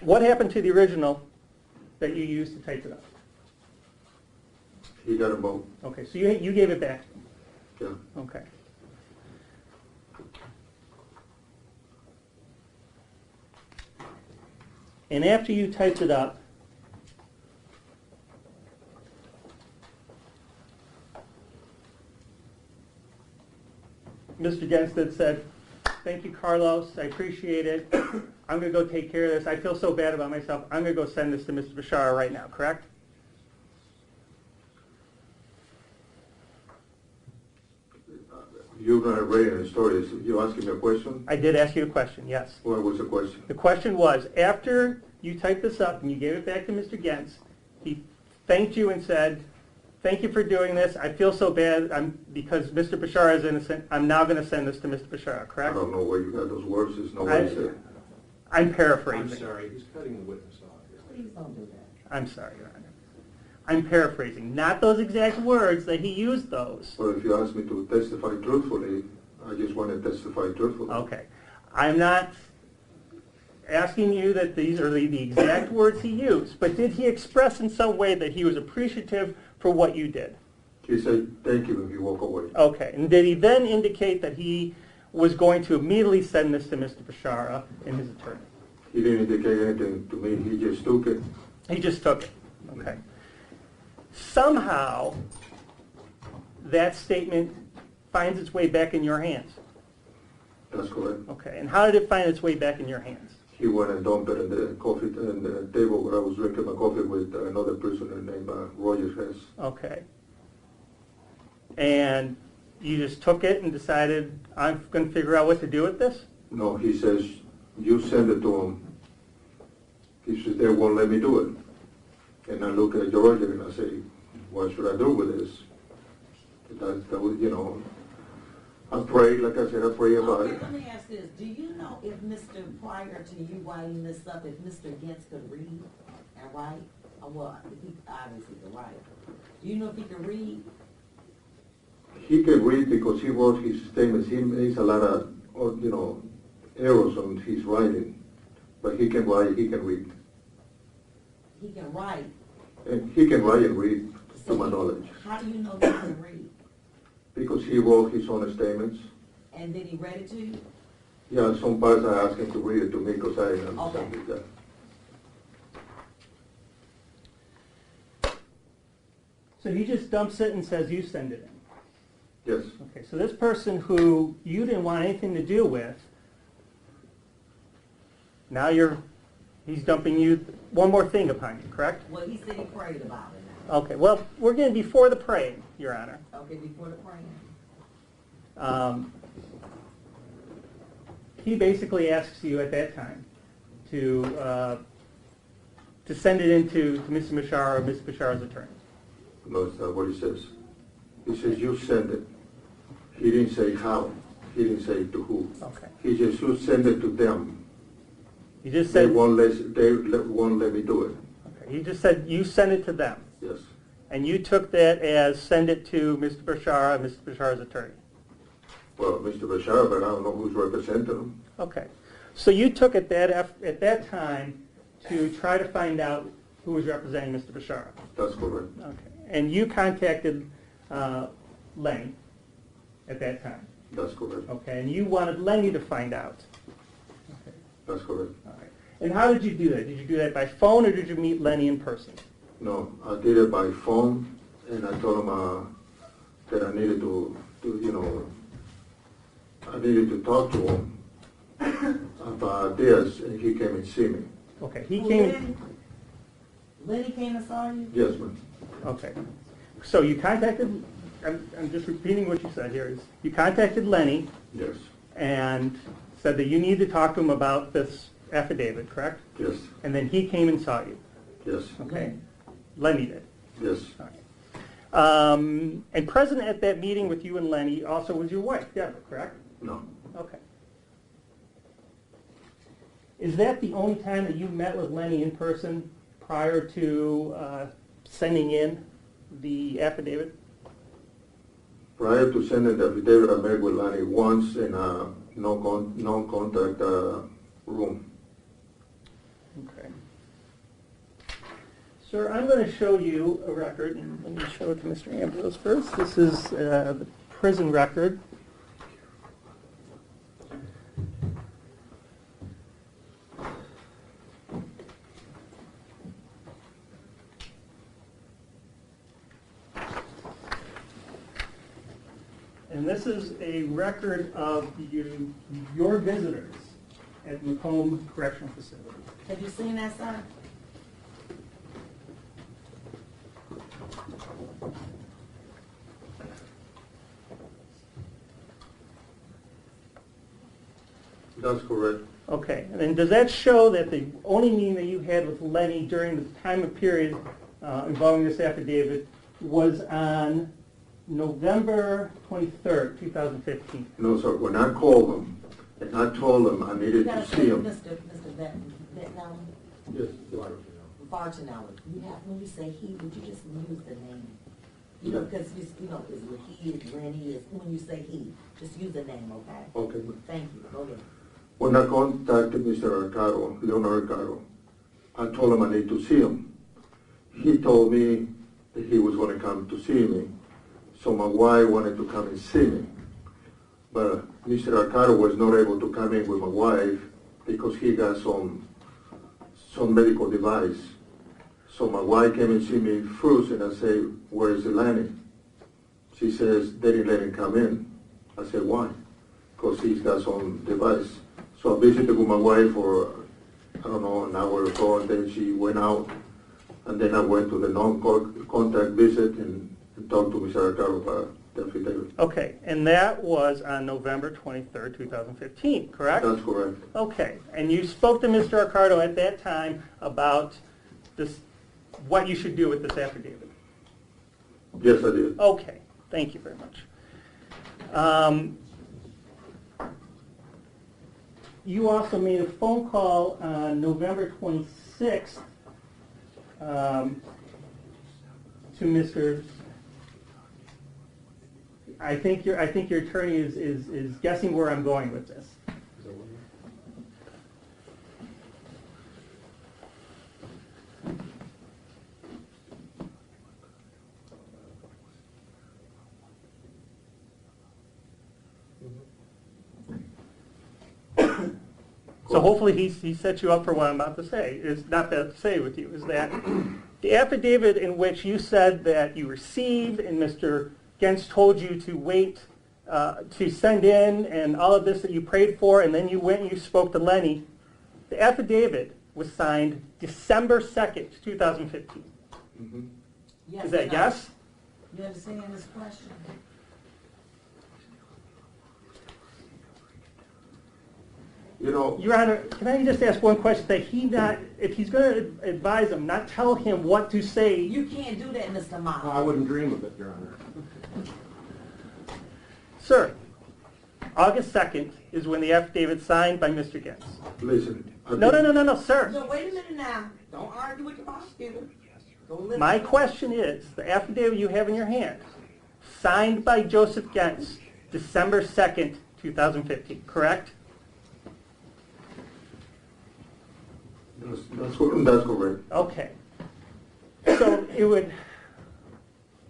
What happened to the original that you used to type it up? He got a boat. Okay, so you gave it back to him. Yeah. Okay. And after you typed it up, Mr. Genstead said, "Thank you, Carlos. I appreciate it. I'm going to go take care of this. I feel so bad about myself. I'm going to go send this to Mr. Bashara right now," correct? You're not reading the story. You asking me a question? I did ask you a question, yes. What was the question? The question was, after you typed this up and you gave it back to Mr. Gentz, he thanked you and said, thank you for doing this. I feel so bad because Mr. Bashara is innocent. I'm now going to send this to Mr. Bashara, I correct? don't know where you got those words. It's not what he said. I'm I'm paraphrasing. sorry, he's cutting the witness off. Please don't do that. I'm sorry, Your Honor. I'm paraphrasing. Not those exact words that he used those. Well, if you ask me to testify truthfully, I just want to testify truthfully. Okay. I'm not asking you that these are the exact words he used, but did he express in some way that he was appreciative for what you did? He said, thank you, and he walked away. Okay. And did he then indicate that he was going to immediately send this to Mr. Bashara and his attorney? He didn't indicate anything to me. He just took it. He just took it. Okay. Somehow, that statement finds its way back in your hands. That's correct. Okay. And how did it find its way back in your hands? He went and dumped it in the coffee in the table where I was drinking my coffee with another prisoner named Roger Hess. Okay. And you just took it and decided, I'm going to figure out what to do with this? No, he says, you send it to him. He says, they won't let me do it. And I look at Roger and I say, what should I do with this? That was, you know, I pray, like I said, I pray about Okay, it. let me ask this. Do you know if prior to you writing this up, if Mr. Gentz could read and write? Or what? He obviously could write. Do you know if he could read? He can read because he wrote his statements. He makes a lot of, you know, errors on his writing. But he can write, he can read. He can write. And he can write and read, to my knowledge. How do you know he can read? Because he wrote his own statements. And then he read it to you? Yeah, some parts I asked him to read it to me because I didn't Okay. understand it. Yeah. So he just dumps it and says, you send it in. Yes, Okay, so this person who you didn't want anything to do with, now he's dumping you one more thing upon you, correct? Well, he said he prayed about it now. Okay, well, we're getting before the praying, Your Honor. Okay, before the praying. He basically asks you at that time to send it into to Mr. Bashara or Mr. Bashara's attorney. no, it's not what he says. He says, you send it. He didn't say how. He didn't say to who. Okay. He just, you send it to them. He just They said, won't let me do it. okay, he just said you send it to them. Yes, And you took that as send it to Mr. Bashara, Mr. Bashar's attorney. well, Mr. Bashara, but I don't know who's representing him. Okay. So you took it at that time to try to find out who was representing Mr. Bashara. That's correct. Okay. And you contacted Lenny at that time. That's correct. Okay. And you wanted Lenny to find out. Okay. That's correct. All right. And how did you do that? Did you do that by phone or did you meet Lenny in person? No, I did it by phone, and I told him that I needed to, you know, I needed to talk to him about this, and he came and see me. Okay. He Who, came. Lenny came and saw you? Yes, ma'am. Okay. So you contacted. I'm just repeating what you said here. Is you contacted Lenny Yes, and said that you need to talk to him about this affidavit, correct? yes, And then he came and saw you. yes, Okay. Lenny did. yes. All right. And present at that meeting with you and Lenny also was your wife, Deborah, correct? No, Okay. Is that the only time that you met with Lenny in person prior to sending in the affidavit? prior to sending the affidavit, I met with Lanny once in a non-contact room. Okay. Sir, I'm going to show you a record, and let me show it to Mr. Ambrose first. This is the prison record. And this is a record of your visitors at Macomb Correctional Facility. Have you seen that, sir? That's correct. Okay, and then does that show that the only meeting that you had with Lenny during the time of period involving this affidavit was on November 23rd, 2015? No, sir, when I called him, and I told him I You needed gotta to say, see him. Mr. Vietnam, Yes, Bartonella, you have, when you say he, would you just use the name? You know, because, you know, is it he, is Lenny, is, when you say he, just use the name, okay? Okay. Thank you, go ahead. When I contacted Mr. Arcaro, Leonard Arcaro, I told him I need to see him. He told me that he was going to come to see me, so my wife wanted to come and see me. But Mr. Arcaro was not able to come in with my wife because he got some medical device. So my wife came and see me first, and I say, "Where is Eleni?" She says, "They didn't let him come in." I said, "Why?" Because he's got some device. So I visited with my wife for, I don't know, an hour or so, and then she went out. And then I went to the non-contact visit and talked to Mr. Arcaro about the affidavit. Okay, and that was on November 23rd, 2015, correct? That's correct. Okay, and you spoke to Mr. Arcaro at that time about this, what you should do with this affidavit? Yes, I did. Okay, thank you very much. You also made a phone call on November 26th to Mr. I think your attorney is guessing where I'm going with this. So hopefully he set you up for what I'm about to say. Is not that to say with you, is that the affidavit in which you said that you received and Mr. Gens told you to wait to send in and all of this that you prayed for, and then you went and you spoke to Lenny, the affidavit was signed December 2nd, 2015. Mm-hmm. Yes Is or that no? yes? You understand this question? You know, Your Honor, can I just ask one question? That he not, if he's going to advise him, not tell him what to say. You can't do that, Mr. I Miles. wouldn't dream of it, Your Honor. Sir, August 2nd is when the affidavit signed by Mr. Gens. listen. No, sir. No, wait a minute now. Don't argue with the prosecutor. Go listen. My question is, the affidavit you have in your hand, signed by Joseph Gens, December 2nd, 2015, correct? That's correct. Okay. So it would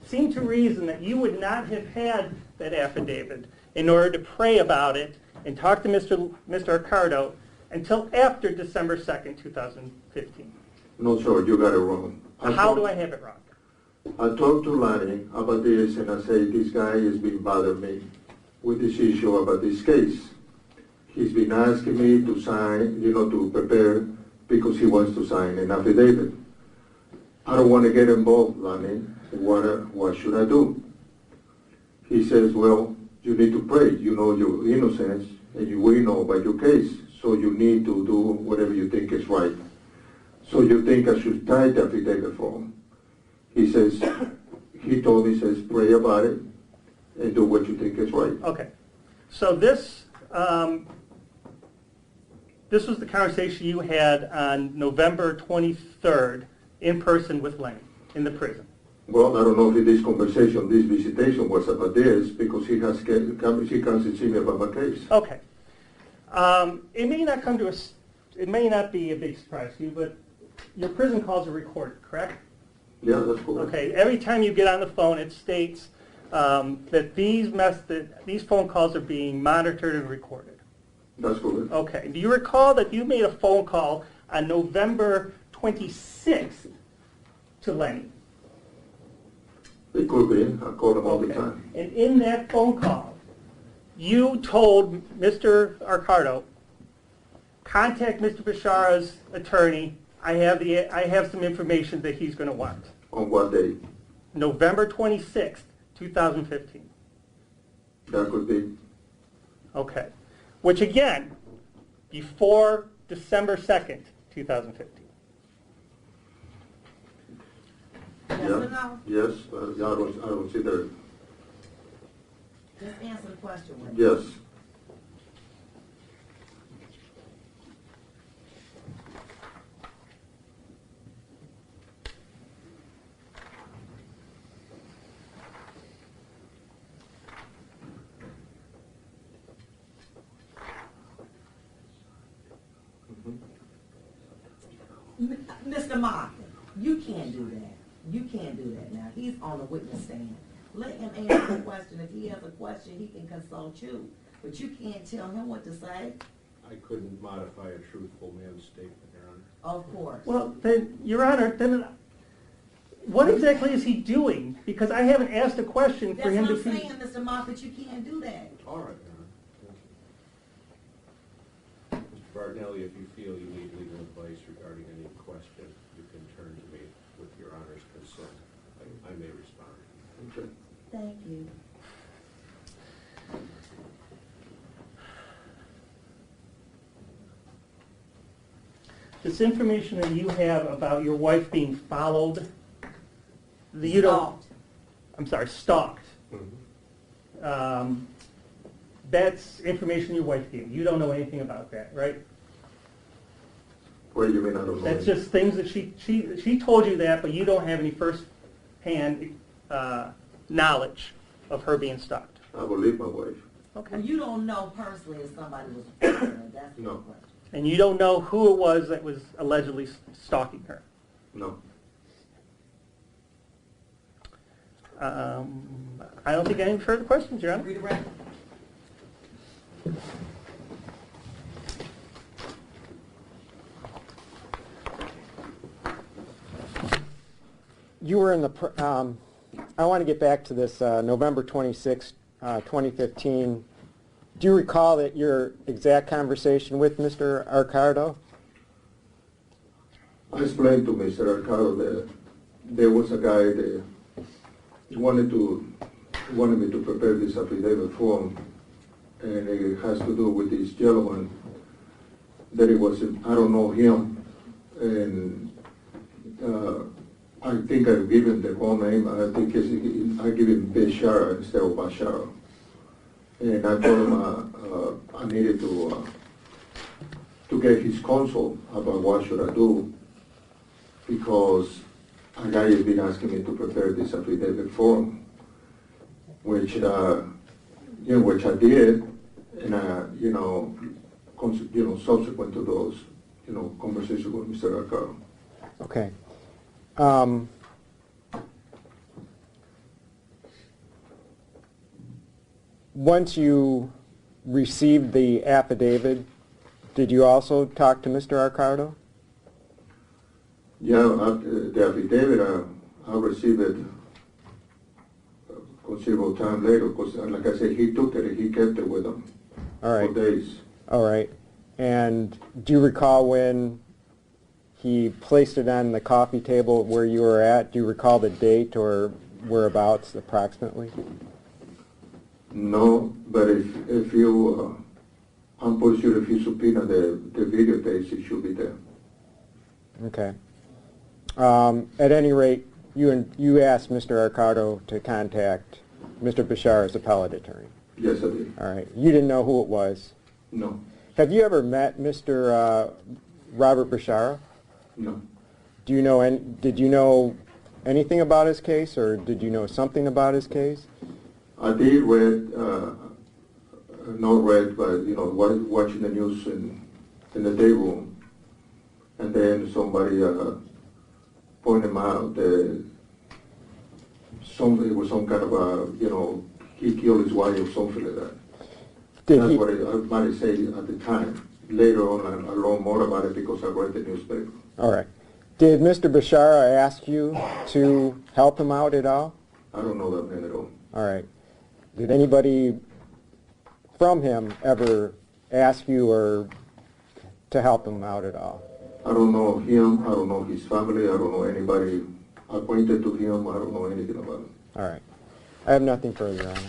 seem to reason that you would not have had that affidavit in order to pray about it and talk to Mr. Ricardo until after December 2nd, 2015. No, sir, you got it wrong. How do I have it wrong? I talked to Lanny about this, and I say, this guy has been bothering me with this issue about this case. He's been asking me to sign, to prepare, because he wants to sign an affidavit. I don't want to get involved, Lanny. What should I do? He says, well, you need to pray. You know your innocence, and we know about your case. So you need to do whatever you think is right. So you think I should type the affidavit for him? He says, he told me, says, pray about it and do what you think is right. Okay. So this was the conversation you had on November 23rd in person with Lenny in the prison. Well, I don't know if this conversation, this visitation was about this, because he comes and see me about my case. Okay. It may not come to us, it may not be a big surprise to you, but your prison calls are recorded, correct? Yeah, that's correct. Okay. Every time you get on the phone, it states that these phone calls are being monitored and recorded. That's correct. Okay. Do you recall that you made a phone call on November 26th to Lenny? It could be. I call him all the Okay. time. And in that phone call, you told Mr. Arcaro, contact Mr. Bashara's attorney. I have some information that he's going to want. On what day? November 26th, 2015. That could be. Okay. Which again, before December 2nd, 2015? Yes Yeah. or no? Yes, yeah, I don't see that. Just answer the question with. Yes. Mr. Martin, you can't do that. You can't do that now. He's on the witness stand. Let him answer the question. If he has a question, he can consult you. But you can't tell him what to say. I couldn't modify a truthful man's statement, Your Honor. Of course. Well, then, Your Honor, then what exactly is he doing? Because I haven't asked a question for That's him what to I'm be. saying, Mr. Moffett, you can't do that. All right, Your Honor. Thank you. Mr. Bartonelli, if you feel you need legal advice regarding any question, you can turn to me with Your Honor's consent. I may respond. Okay. Thank you. This information that you have about your wife being followed, you don't, Stalked. I'm sorry, stalked. Mhm. That's information your wife gave. You don't know anything about that, right? What do you mean, I don't know? That's just things that she told you that, but you don't have any first-hand knowledge of her being stalked. I believe my wife. Okay. Well, you don't know personally if somebody was following her. That's the No. question. And you don't know who it was that was allegedly stalking her. No. I don't think any further questions, Your Honor. Read the record. You were in the, I want to get back to this November 26, 2015. Do you recall that your exact conversation with Mr. Arcardo? I explained to Mr. Arcaro that there was a guy that wanted me to prepare this affidavit form, and it has to do with this gentleman that it was, I don't know him, and I think I give him the whole name. I think I give him Bashara instead of Bashara. And I told him I needed to get his counsel about what should I do, because a guy has been asking me to prepare this affidavit form, which which I did, and subsequent to those, conversations with Mr. Arcaro. Okay. Once you received the affidavit, did you also talk to Mr. Arcardo? Yeah, the affidavit, I received it a considerable time later, because like I said, he took it and he kept it with him All right. for days. All right. And do you recall when he placed it on the coffee table where you were at? Do you recall the date or whereabouts approximately? No, but if you, I'm pretty sure if you subpoena the videotapes, it should be there. Okay. At any rate, you asked Mr. Arcardo to contact Mr. Bashara's appellate attorney. Yes, I did. All right. You didn't know who it was. No, Have you ever met Mr. Robert Bashara? no. Did you know anything about his case, or did you know something about his case? I did read, not read, but, watching the news in the day room. And then somebody pointed out that it was some kind of a, he killed his wife or something like that. That's what I might have said at the time. Later on, I learned more about it because I read the newspaper. All right. Did Mr. Bashara ask you to help him out at all? I don't know that man at all. All right. Did anybody from him ever ask you or to help him out at all? I don't know him, I don't know his family, I don't know anybody acquainted to him, I don't know anything about him. All right. I have nothing further, Your Honor.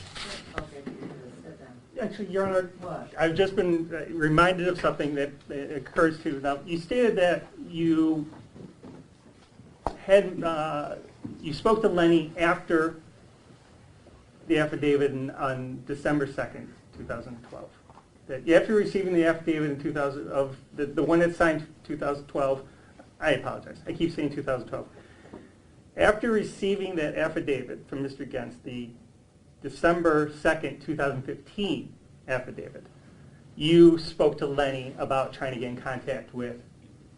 Okay, you can sit down. Actually, Your Honor, What? I've just been reminded of something that occurs to you. Now, you stated that you had, you spoke to Lenny after the affidavit on December 2nd, 2012. That after receiving the affidavit in 2000, of the one that signed 2012, I apologize, I keep saying 2012. After receiving that affidavit from Mr. Gens, the December 2nd, 2015 affidavit, you spoke to Lenny about trying to get in contact with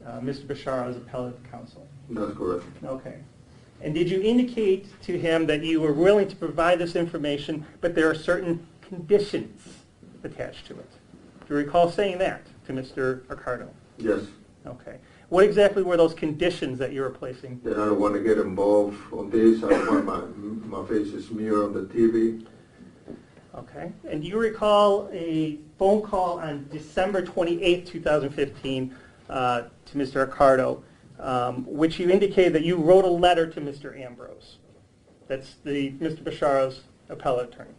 Mr. Bashara's appellate counsel. That's correct. Okay. And did you indicate to him that you were willing to provide this information, but there are certain conditions attached to it? Do you recall saying that to Mr. Ricardo? Yes. Okay. What exactly were those conditions that you were placing? That I don't want to get involved on this. I don't want my face smeared on the TV. Okay. And do you recall a phone call on December 28th, 2015 to Mr. Ricardo, which you indicated that you wrote a letter to Mr. Ambrose? That's Mr. Bashara's appellate attorney.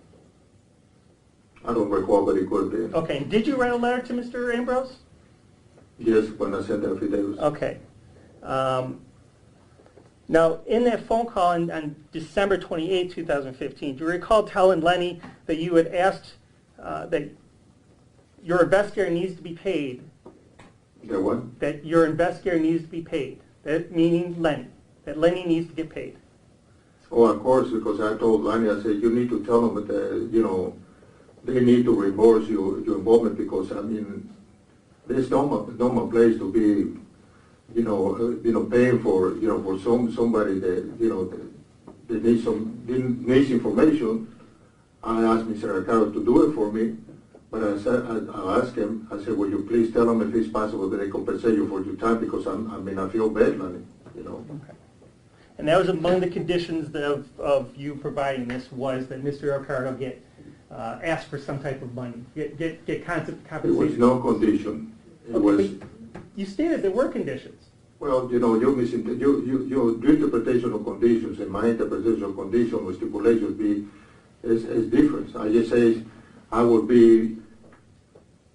I don't recall, but it could be. Okay. And did you write a letter to Mr. Ambrose? Yes, when I sent the affidavit. Okay. Now, in that phone call on December 28, 2015, do you recall telling Lenny that you had asked that your investigator needs to be paid? The what? That your investigator needs to be paid. That meaning Lenny. That Lenny needs to get paid. Oh, of course, because I told Lani, I said, you need to tell them that, you know, they need to reimburse your involvement because, I mean, there's no more place to be, paying for, for somebody that, that needs information. I asked Mr. Ricardo to do it for me, but I asked him, I said, will you please tell them if it's possible that they compensate you for your time because I feel bad, Lenny, Okay. And that was among the conditions of you providing this was that Mr. Ricardo get asked for some type of money, get compensation. It was no condition. It Okay, was. but you stated there were conditions. Well, your interpretation of conditions and my interpretation of conditions or stipulations is different. I just say I would be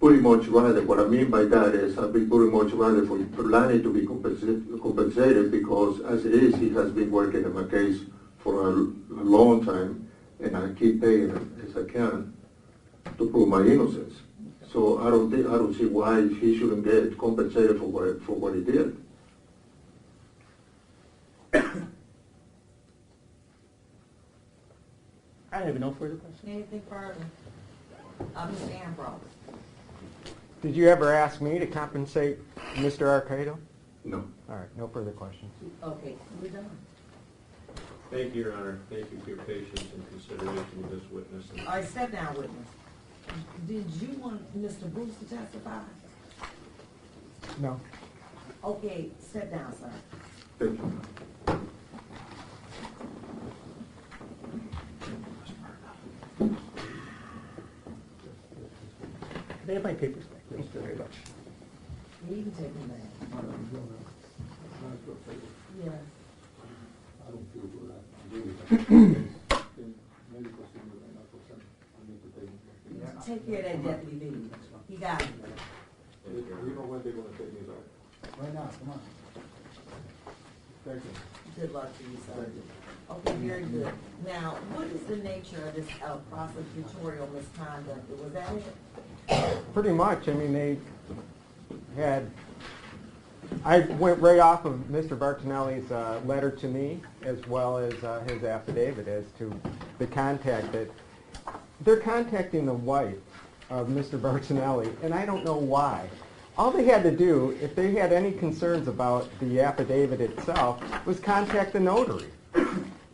pretty much rather, what I mean by that is I'd be pretty much rather for Lanny to be compensated because as it is, he has been working in my case for a long time and I keep paying him as I can to prove my innocence. So I don't see why he shouldn't get compensated for what he did. I have no further questions. Anything further? Mr. Ambrose? Did you ever ask me to compensate Mr. Ricardo? No. All right, no further questions. Okay, we're done. Thank you, Your Honor. Thank you for your patience and consideration of this witness. All right, step down, witness. Did you want Mr. Bruce to testify? No. Okay, step down, sir. Thank you. They have my papers back. Thank you very much. You can take them back. Yes. I don't feel good. Take care of that deputy V. He got it. You know when they're going to take me back? Right now, come on. Thank you. Good luck to you, sir. Okay, very good. Now, what is the nature of this prosecutorial misconduct? Was that it? Pretty much. I mean, they had, I went right off of Mr. Bartonelli's letter to me as well as his affidavit as to the contact that, they're contacting the wife of Mr. Bartonelli, and I don't know why. All they had to do, if they had any concerns about the affidavit itself, was contact the notary.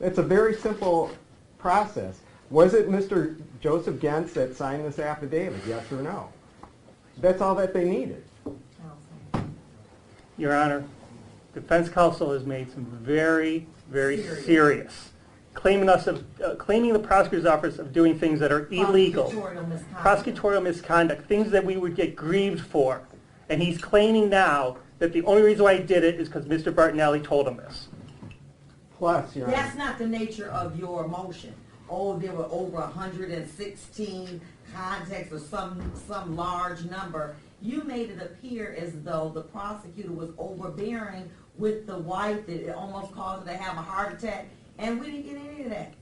It's a very simple process. Was it Mr. Joseph Gens that signed this affidavit, yes or no? That's all that they needed. Your Honor, defense counsel has made some very, very serious claiming the prosecutor's office of doing things that are illegal. Prosecutorial misconduct, things that we would get grieved for. And he's claiming now that the only reason why he did it is because Mr. Bartonelli told him this. Plus, Your Honor. That's not the nature of your motion. Oh, there were over 116 context or some large number, you made it appear as though the prosecutor was overbearing with the wife, that it almost caused her to have a heart attack, and we didn't get any of that.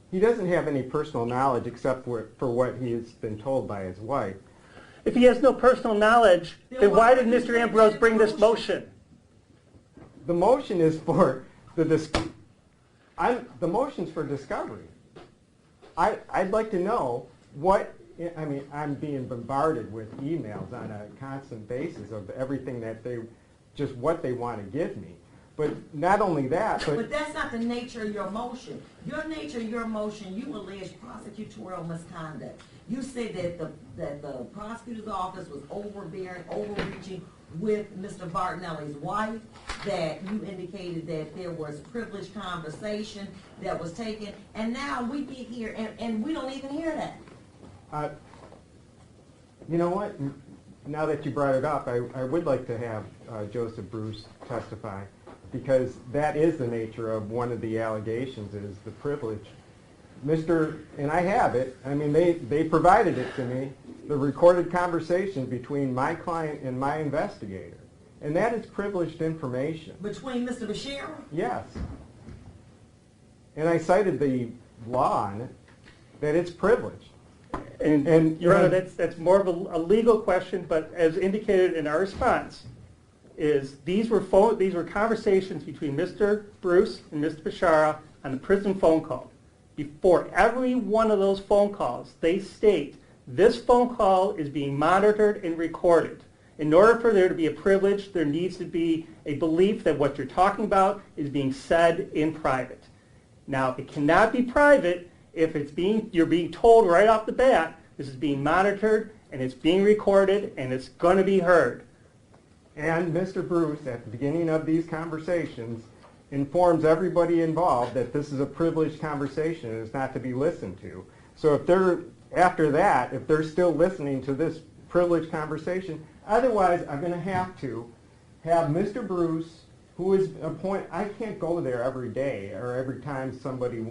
He doesn't have any personal knowledge except for what he has been told by his wife. If he has no personal knowledge, then why did Mr. Ambrose bring this motion? The motion is for the motion's for discovery. I'd like to know what, I mean, I'm being bombarded with emails on a constant basis of everything that what they want to give me. But not only that, but that's not the nature of your motion. Your nature of your motion, you allege prosecutorial misconduct. You said that the prosecutor's office was overreaching with Mr. Bartonelli's wife, that you indicated that there was privileged conversation that was taken, and now we get here and we don't even hear that. You know what? Now that you brought it up, I would like to have Joseph Bruce testify, because that is the nature of one of the allegations, is the privilege. And I have it, I mean, they provided it to me, the recorded conversation between my client and my investigator. And that is privileged information. Between Mr. Bashara? Yes. And I cited the law on it, that it's privileged. And Your Honor, that's more of a legal question, but as indicated in our response, is these were conversations between Mr. Bruce and Mr. Bashara on the prison phone call. Before every one of those phone calls, they state this phone call is being monitored and recorded. In order for there to be a privilege, there needs to be a belief that what you're talking about is being said in private. Now, it cannot be private if you're being told right off the bat, this is being monitored and it's being recorded and it's going to be heard. And Mr. Bruce, at the beginning of these conversations, informs everybody involved that this is a privileged conversation and it's not to be listened to. So if after that, if they're still listening to this privileged conversation, otherwise I'm going to have Mr. Bruce, who is I can't go there every day or every time somebody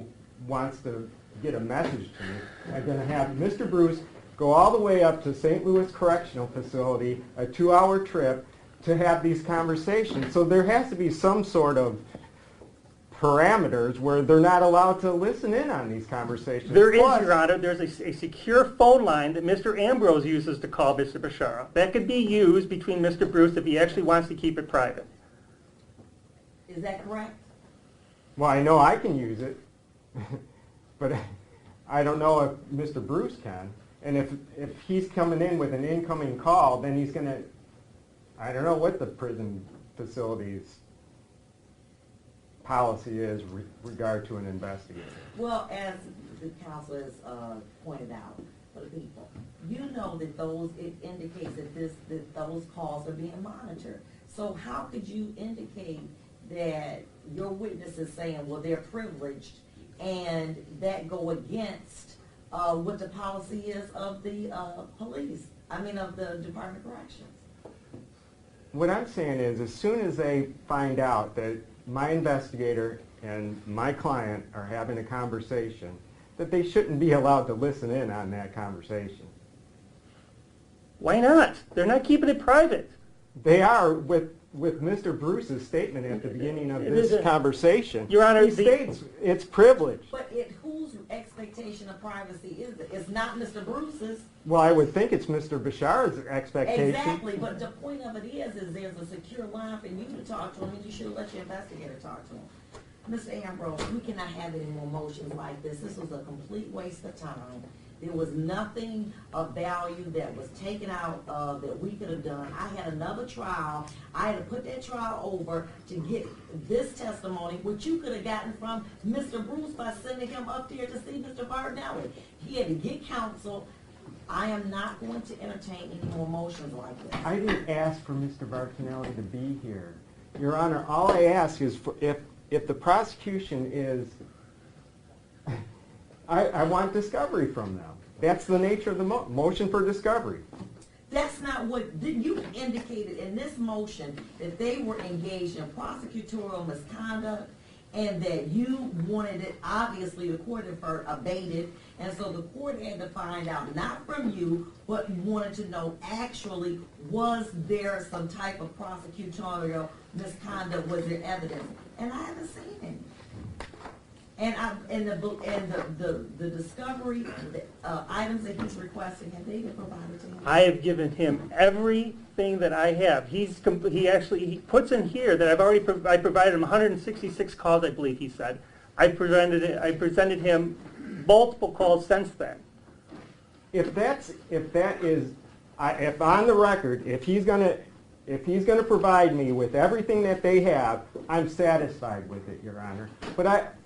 wants to get a message to me. I'm going to have Mr. Bruce go all the way up to St. Louis Correctional Facility, a 2-hour trip, to have these conversations. So there has to be some sort of parameters where they're not allowed to listen in on these conversations. There is, Your Honor. There's a secure phone line that Mr. Ambrose uses to call Mr. Bashara. That could be used between Mr. Bruce if he actually wants to keep it private. Is that correct? Well, I know I can use it, but I don't know if Mr. Bruce can. And if he's coming in with an incoming call, then he's going to, I don't know what the prison facility's policy is regard to an investigator. Well, as the counsel has pointed out for the people, you know that it indicates that those calls are being monitored. So how could you indicate that your witness is saying, well, they're privileged, and that go against what the policy is of the of the Department of Corrections? What I'm saying is, as soon as they find out that my investigator and my client are having a conversation, that they shouldn't be allowed to listen in on that conversation. Why not? They're not keeping it private. They are with Mr. Bruce's statement at the beginning of this conversation. Your Honor, he states it's privileged. But whose expectation of privacy is it? It's not Mr. Bruce's. Well, I would think it's Mr. Bashara's expectation. Exactly, but the point of it is there's a secure line for you to talk to him, and you should let your investigator talk to him. Mr. Ambrose, we cannot have any more motions like this. This was a complete waste of time. There was nothing of value that was taken out that we could have done. I had another trial. I had to put that trial over to get this testimony, which you could have gotten from Mr. Bruce by sending him up there to see Mr. Bartonelli. He had to get counsel. I am not going to entertain any more motions like this. I didn't ask for Mr. Bartonelli to be here. Your Honor, all I ask is if the prosecution is, I want discovery from them. That's the nature of the motion for discovery. That's not what, you indicated in this motion that they were engaged in prosecutorial misconduct and that you wanted it, obviously the court had first abated, and so the court had to find out, not from you, but wanted to know actually, was there some type of prosecutorial misconduct, was there evidence? And I haven't seen any. And the discovery, the items that he's requesting, have they been provided to him? I have given him everything that I have. He puts in here that I provided him 166 calls, I believe he said. I presented him multiple calls since then. If on the record, if he's gonna provide me with everything that they have, I'm satisfied with it, Your Honor. But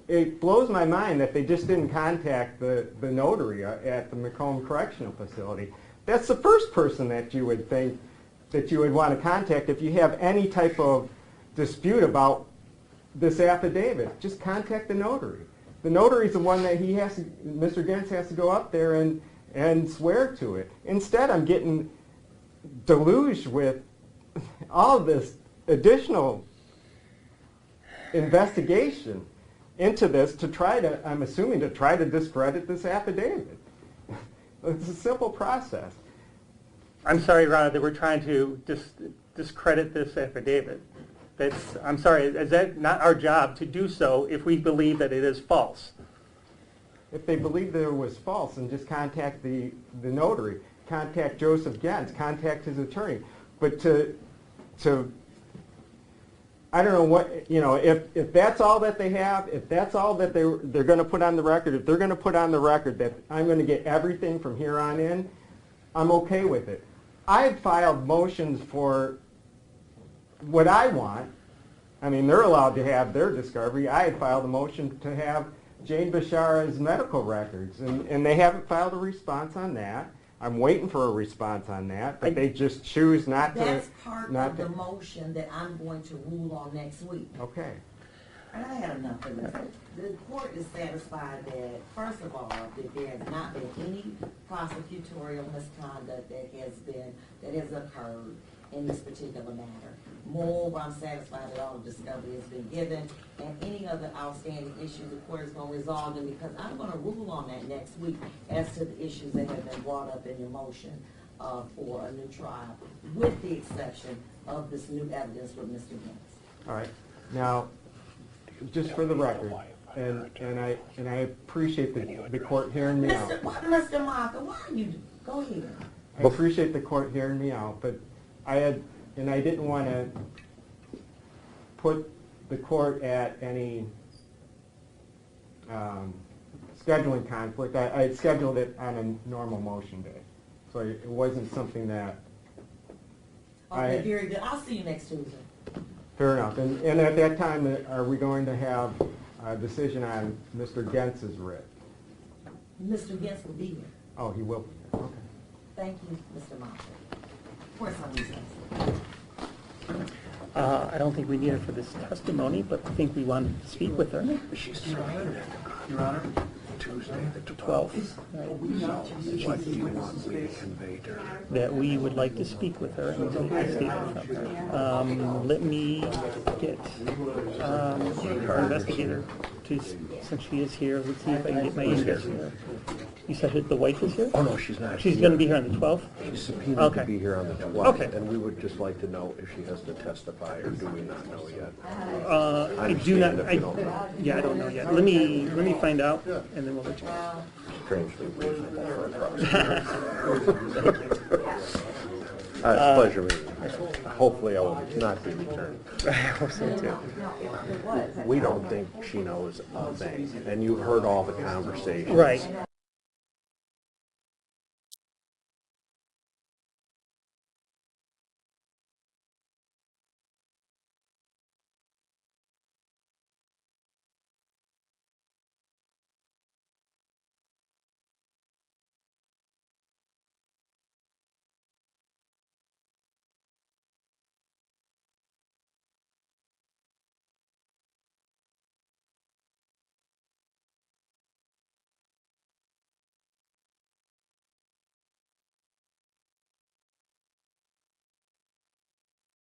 it blows my mind that they just didn't contact the notary at the Macomb Correctional Facility. That's the first person that you would think that you would want to contact if you have any type of dispute about this affidavit. Just contact the notary. The notary is the one that Mr. Gentz has to go up there and swear to it. Instead, I'm getting deluged with all this additional investigation into this to try to, I'm assuming, to try to discredit this affidavit. It's a simple process. I'm sorry, Your Honor, that we're trying to discredit this affidavit. I'm sorry, is that not our job to do so if we believe that it is false? If they believe that it was false, then just contact the notary, contact Joseph Gentz, contact his attorney. But I don't know what, if that's all that they have, if that's all that they're going to put on the record, if they're going to put on the record that I'm going to get everything from here on in, I'm okay with it. I've filed motions for what I want. I mean, they're allowed to have their discovery. I had filed a motion to have Jane Bashara's medical records, and they haven't filed a response on that. I'm waiting for a response on that, but they just choose not to. That's part of the motion that I'm going to rule on next week. Okay. And I had enough of this. The court is satisfied that, first of all, that there has not been any prosecutorial misconduct that has occurred in this particular matter. Moreover, I'm satisfied that all the discovery has been given, and any other outstanding issues the court is going to resolve them, because I'm going to rule on that next week as to the issues that have been brought up in your motion for a new trial, with the exception of this new evidence with Mr. Gentz. All right. Now, just for the record, and I appreciate the court hearing me out. Mr. Martha, why are you? Go ahead. I appreciate the court hearing me out, but I didn't want to put the court at any scheduling conflict. I had scheduled it on a normal motion day, so it wasn't something that. Okay, very good. I'll see you next Tuesday. Fair enough. And at that time, are we going to have a decision on Mr. Gentz's writ? Mr. Gentz will be here. Oh, he will be here. Okay. Thank you, Mr. Martha. For some reason. I don't think we need her for this testimony, but I think we want to speak with her. Your Honor, Tuesday, the 12th. What do you want me to convey to her? That we would like to speak with her and take a statement from her. Let me get our investigator to, since she is here, let's see if I can get my investigator. You said the wife is here? Oh, no, she's not. She's going to be here on the 12th? She's subpoenaed Okay. to be here on the 12th. Okay. And we would just like to know if she has to testify, or do we not know yet? I do not, understand if you don't know. yeah, I don't know yet. Let me find out, and then we'll let you know. Strangely reasonable for a prosecutor. It's a pleasure meeting you. Hopefully I will not be returned. I hope so too. We don't think she knows a thing, and you've heard all the conversation. Right.